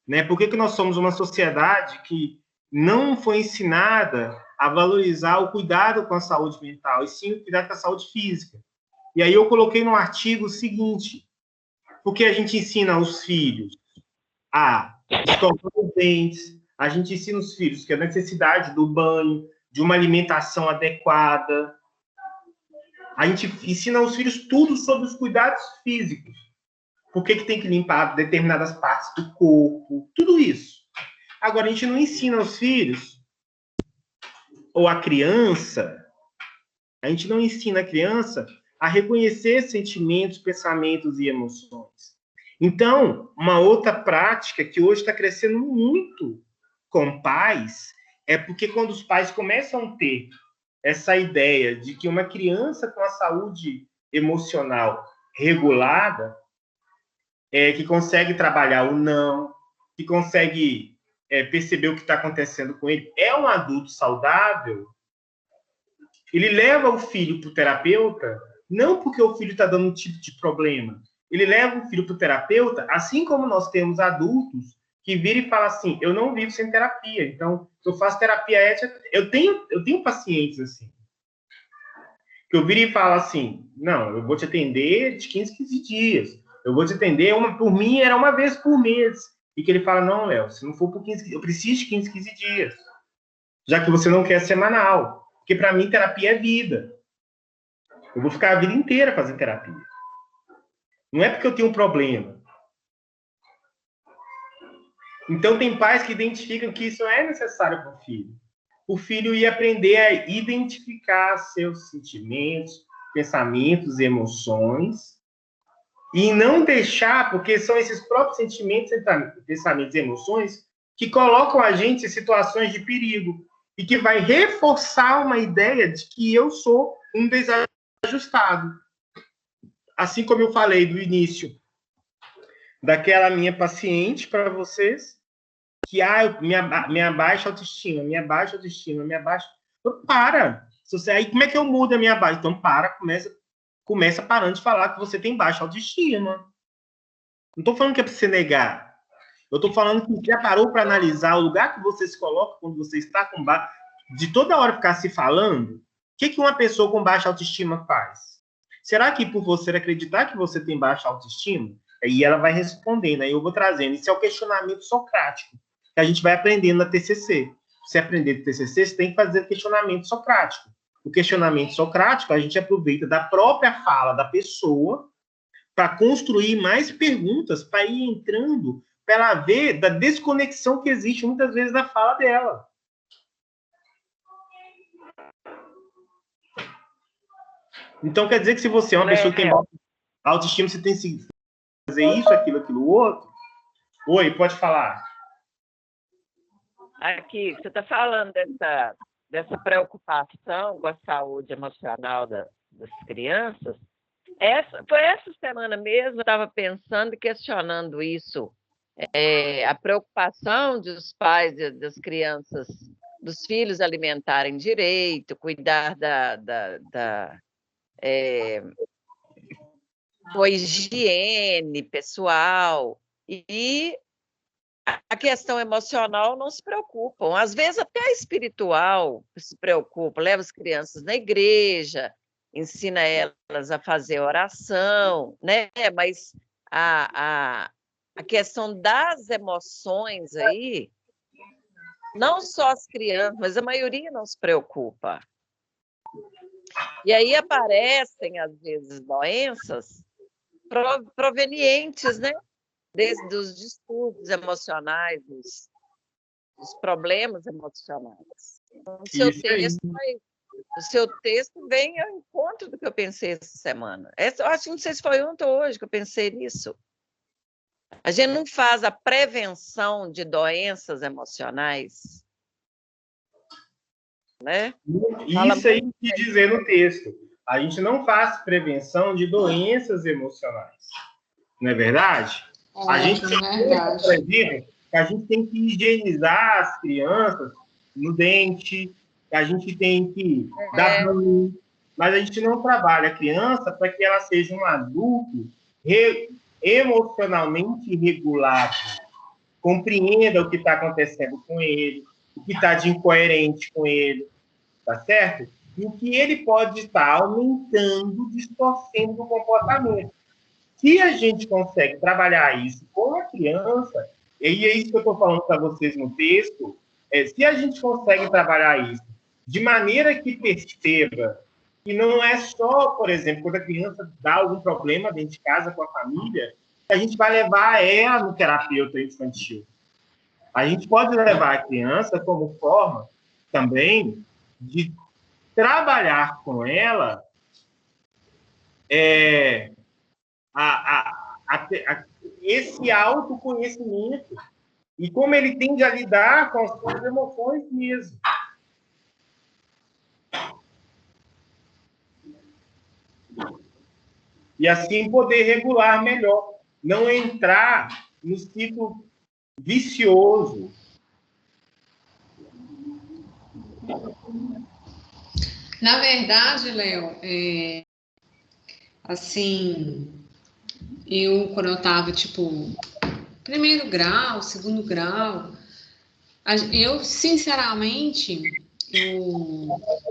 Né? Por que nós somos uma sociedade que não foi ensinada a valorizar o cuidado com a saúde mental, e sim o cuidado com a saúde física. E aí eu coloquei no artigo o seguinte: por que a gente ensina os filhos a escovar os dentes, a gente ensina os filhos que a necessidade do banho, de uma alimentação adequada, a gente ensina os filhos tudo sobre os cuidados físicos. Por que tem que limpar determinadas partes do corpo, tudo isso. Agora, a gente não ensina os filhos, ou a criança, a gente não ensina a criança a reconhecer sentimentos, pensamentos e emoções. Então, uma outra prática que hoje está crescendo muito com pais é porque quando os pais começam a ter essa ideia de que uma criança com a saúde emocional regulada, que consegue trabalhar o não, que consegue perceber o que está acontecendo com ele, é um adulto saudável, ele leva o filho para o terapeuta, não porque o filho está dando um tipo de problema, ele leva o filho para o terapeuta, assim como nós temos adultos que viram e falam assim, eu não vivo sem terapia, então, se eu faço terapia ética, eu tenho pacientes assim, que eu viro e falo assim, não, eu vou te atender de 15 dias, eu vou te atender, por mim era uma vez por mês, e que ele fala, não, Léo, se não for por 15, eu preciso de 15 dias, já que você não quer semanal, porque para mim terapia é vida, eu vou ficar a vida inteira fazendo terapia, não é porque eu tenho um problema. Então tem pais que identificam que isso é necessário para o filho. O filho ia aprender a identificar seus sentimentos, pensamentos e emoções, e não deixar, porque são esses próprios sentimentos, pensamentos e emoções que colocam a gente em situações de perigo e que vai reforçar uma ideia de que eu sou um desajustado. Assim como eu falei do início daquela minha paciente para vocês, que minha baixa autoestima. Então, para. Aí, como é que eu mudo a minha baixa? Então, começa parando de falar que você tem baixa autoestima. Não estou falando que é para você negar. Eu estou falando que já parou para analisar o lugar que você se coloca quando você está com baixa... De toda hora ficar se falando, o que uma pessoa com baixa autoestima faz? Será que por você acreditar que você tem baixa autoestima, aí ela vai respondendo, aí eu vou trazendo. Isso é o questionamento socrático, que a gente vai aprendendo na TCC. Você aprender no TCC, você tem que fazer questionamento socrático. O questionamento socrático, a gente aproveita da própria fala da pessoa para construir mais perguntas, para ir entrando, para ela ver da desconexão que existe muitas vezes na fala dela. Então, quer dizer que se você é uma pessoa que tem autoestima, você tem que fazer isso, aquilo, outro? Oi, pode falar. Aqui, você está falando dessa preocupação com a saúde emocional das crianças. Foi essa semana mesmo, eu estava pensando e questionando isso. A preocupação dos pais das crianças, dos filhos alimentarem direito, cuidar da higiene pessoal, e a questão emocional não se preocupam. Às vezes até a espiritual se preocupa, leva as crianças na igreja, ensina elas a fazer oração, né? Mas a questão das emoções aí, não só as crianças, mas a maioria não se preocupa. E aí aparecem, às vezes, doenças provenientes, né? Desde os distúrbios emocionais, dos problemas emocionais. Então, o seu texto vem ao encontro do que eu pensei essa semana. Eu acho que não sei se foi ontem ou hoje que eu pensei nisso. A gente não faz a prevenção de doenças emocionais, né? Isso aí que dizer no texto. a gente não faz prevenção de doenças emocionais. Não é verdade? A gente tem, por exemplo, que a gente tem que higienizar as crianças no dente, que a gente tem que dar banho, mas a gente não trabalha a criança para que ela seja um adulto emocionalmente regulado, compreenda o que está acontecendo com ele, o que está de incoerente com ele, tá certo? E o que ele pode estar aumentando, distorcendo o comportamento. Se a gente consegue trabalhar isso com a criança, e é isso que eu estou falando para vocês no texto, se a gente consegue trabalhar isso de maneira que perceba que não é só, por exemplo, quando a criança dá algum problema dentro de casa com a família, a gente vai levar ela no terapeuta infantil. A gente pode levar a criança como forma também de trabalhar com ela esse autoconhecimento e como ele tende a lidar com as suas emoções mesmo. E assim poder regular melhor, não entrar no ciclo vicioso. Na verdade, Léo, assim, quando eu estava, tipo, primeiro grau, segundo grau, eu, sinceramente, eu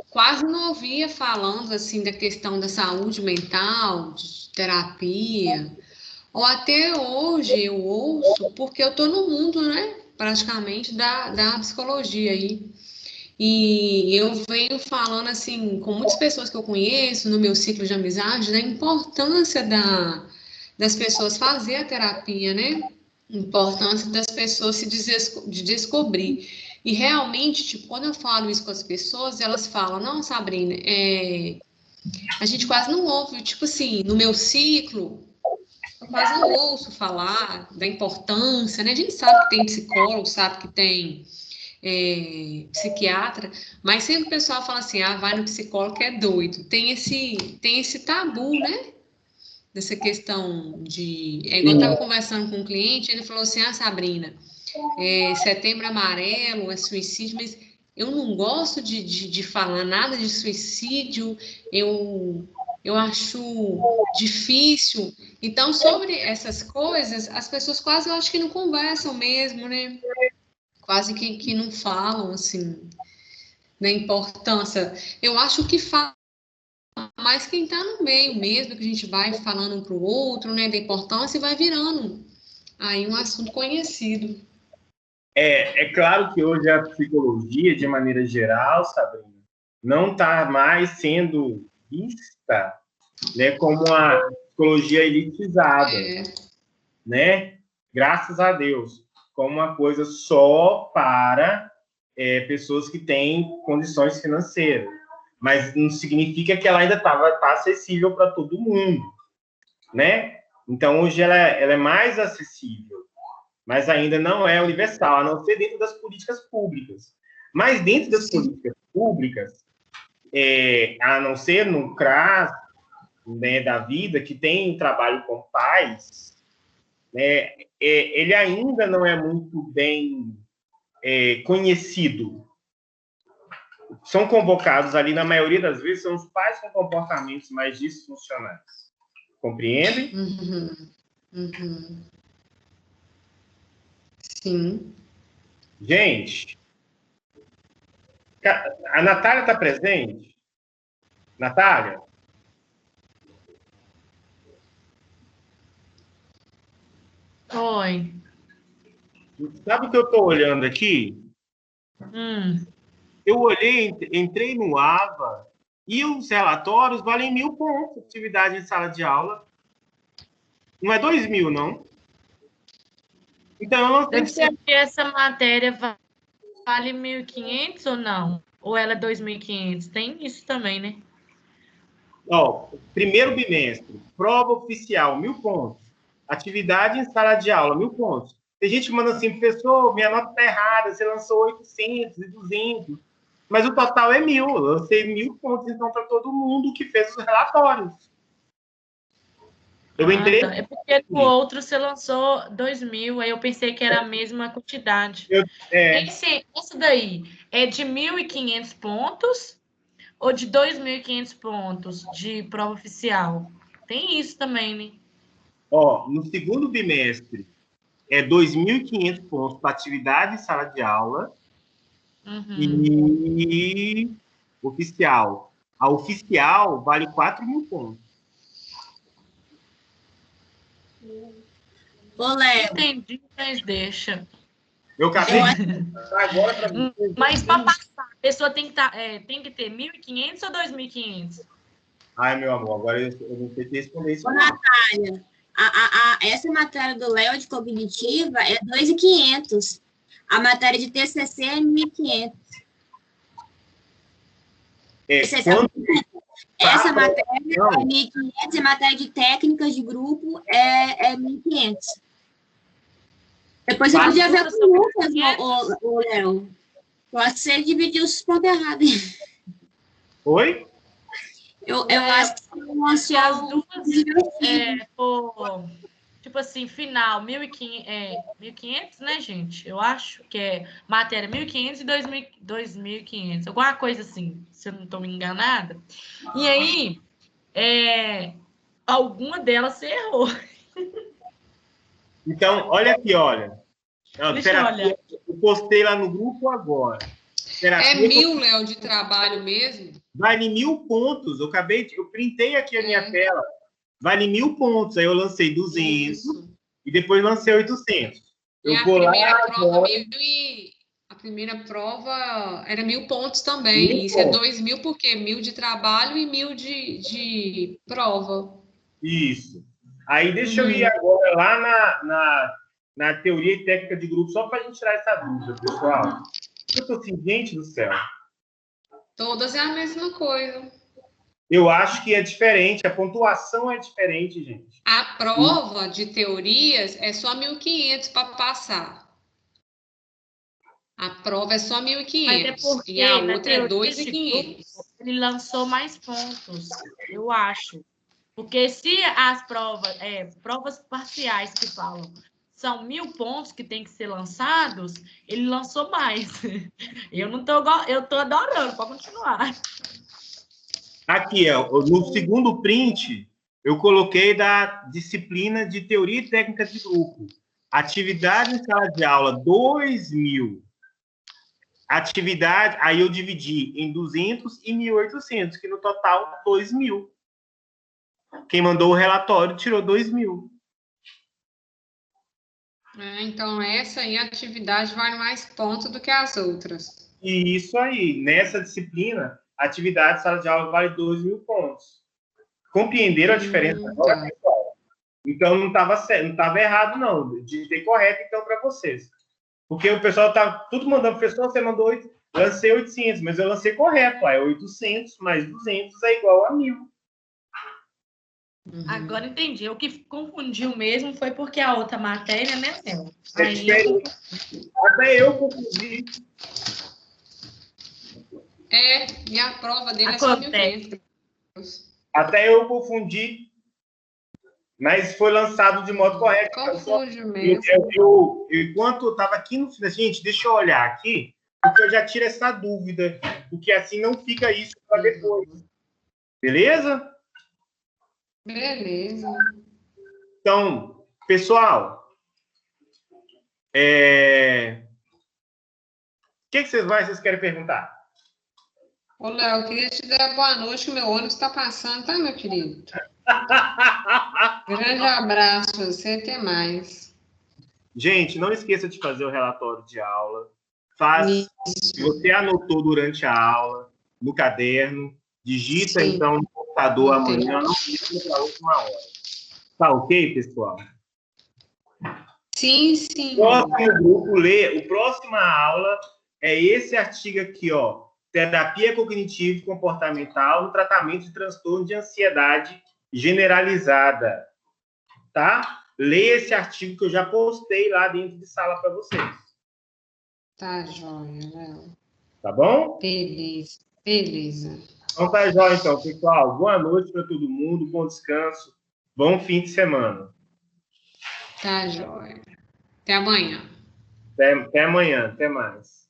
quase não ouvia falando, assim, da questão da saúde mental, de terapia, ou até hoje eu ouço, porque eu estou no mundo, né, praticamente, da psicologia aí. E eu venho falando, assim, com muitas pessoas que eu conheço, no meu ciclo de amizade, da importância das pessoas fazer a terapia, né? Importância das pessoas de descobrir. E realmente, tipo, quando eu falo isso com as pessoas, elas falam, não, Sabrina, a gente quase não ouve, tipo assim, no meu ciclo, eu quase não ouço falar da importância, né? A gente sabe que tem psicólogo, sabe que tem psiquiatra, mas sempre o pessoal fala assim, vai no psicólogo que é doido. Tem esse tabu, né? Dessa questão de... igual eu estava conversando com um cliente, ele falou assim, Sabrina, Setembro Amarelo, é suicídio, mas eu não gosto de falar nada de suicídio, eu acho difícil. Então, sobre essas coisas, as pessoas quase, eu acho que não conversam mesmo, né? Quase que não falam, assim, da importância. Eu acho que fala mais quem está no meio mesmo, que a gente vai falando um para o outro, né, da importância e vai virando aí um assunto conhecido. É claro que hoje a psicologia, de maneira geral, Sabrina, não está mais sendo vista, né, como uma psicologia elitizada, né? Graças a Deus, como uma coisa só para pessoas que têm condições financeiras. Mas não significa que ela ainda tá acessível para todo mundo, né? Então, hoje ela é mais acessível, mas ainda não é universal, a não ser dentro das políticas públicas. Mas dentro das políticas públicas, a não ser no CRAS, né, da vida, que tem trabalho com pais, né, ele ainda não é muito bem conhecido. São convocados ali, na maioria das vezes, são os pais com comportamentos mais disfuncionais. Compreendem? Sim. Gente, a Natália está presente? Natália? Oi. Sabe o que eu estou olhando aqui? Eu olhei, entrei no AVA e os relatórios valem 1.000 pontos, atividade em sala de aula. Não é 2.000, não. Então, eu não sei se essa matéria vale 1.500 ou não? Ou ela é 2.500? Tem isso também, né? Primeiro bimestre, prova oficial, 1.000 pontos. Atividade em sala de aula, 1.000 pontos. Tem gente que manda assim, professor, minha nota está errada, você lançou 800 e 200. Mas o total é 1.000. Eu lancei 1.000 pontos, então, para todo mundo que fez os relatórios. Eu entrei... Tá. É porque no outro você lançou 2.000, aí eu pensei que era a mesma quantidade. Essa daí é de 1.500 pontos ou de 2.500 pontos de prova oficial? Tem isso também, né? Ó, no segundo bimestre, é 2.500 pontos para atividade em sala de aula e oficial. A oficial vale 4.000 pontos. Ô, Léo. Entendi, mas deixa. Eu acabei agora para você. Mas para passar, a pessoa tem que ter 1.500 ou 2.500? Ai, meu amor, agora eu não sei te responder isso. Ô, Natália, essa matéria do Léo de cognitiva é 2.500. A matéria de TCC é 1.500. Essa matéria é 1.500 e a matéria de técnicas de grupo é 1.500. Depois você podia ver com o Lucas, o Léo. Pode ser dividir os pontos errados. Oi? Eu acho que você as duas tipo assim, final 1.500, né, gente? Eu acho que é matéria 1.500 e 2.500, alguma coisa assim, se eu não estou me enganada. E aí, alguma delas você errou. Então, olha aqui, olha. Deixa eu olhar. Eu postei lá no grupo agora. É 1.000, Léo, de trabalho mesmo? Vale 1.000 pontos. Eu printei aqui a minha tela. Vale 1.000 pontos. Aí eu lancei 200 e depois lancei 800. A primeira prova era 1.000 pontos também. 1.000 Isso pontos. É 2.000 por quê? 1.000 de trabalho e 1.000 de prova. Isso. Aí deixa eu ir agora lá na teoria e técnica de grupo, só para a gente tirar essa dúvida, pessoal. Eu tô assim, gente do céu. Todas é a mesma coisa. Eu acho que é diferente, a pontuação é diferente, gente. A prova de teorias é só 1.500 para passar. A prova é só 1.500 e a outra é 2.500. Ele lançou mais pontos, eu acho. Porque se as provas parciais que falam, são 1.000 pontos que tem que ser lançados, ele lançou mais. Eu tô adorando, pode continuar. Aqui, no segundo print, eu coloquei da disciplina de teoria e técnica de grupo. Atividade em sala de aula, 2.000. Atividade, aí eu dividi em 200 e 1.800, que no total, 2.000. Quem mandou o relatório tirou 2.000. Então, essa aí, a atividade vale mais pontos do que as outras. Isso aí. Nessa disciplina, a atividade de sala de aula vale 2.000 pontos. Compreenderam a diferença agora, pessoal? Então, não estava errado, não. Digitei correto, então, para vocês. Porque o pessoal tá tudo mandando, professor, você mandou 8, lancei 800, mas eu lancei correto. É 800 mais 200 é igual a 1.000. Agora entendi. O que confundiu mesmo foi porque a outra matéria, né, Léo? Até eu confundi. E a prova dele é só 1.500. Até eu confundi, mas foi lançado de modo correto. Confunde mesmo. Enquanto eu estava aqui no final, gente, deixa eu olhar aqui, porque eu já tiro essa dúvida, porque assim não fica isso para depois. Beleza? Beleza. Então, pessoal, o que vocês querem perguntar? Ô, Léo, eu queria te dar boa noite, que meu ônibus está passando, tá, meu querido? Grande abraço para você, até mais. Gente, não esqueça de fazer o relatório de aula. Se você anotou durante a aula, no caderno, digita, então, no computador amanhã, não fica para a última hora. Tá ok, pessoal? Sim, sim. O próxima aula é esse artigo aqui, ó. Terapia cognitivo e comportamental no tratamento de transtorno de ansiedade generalizada. Tá? Leia esse artigo que eu já postei lá dentro de sala para vocês. Tá, joia, Léo. Tá Tá bom? Beleza, beleza. Então tá jóia, então, pessoal. Boa noite para todo mundo, bom descanso, bom fim de semana. Tá jóia. Até amanhã. Até amanhã, até mais.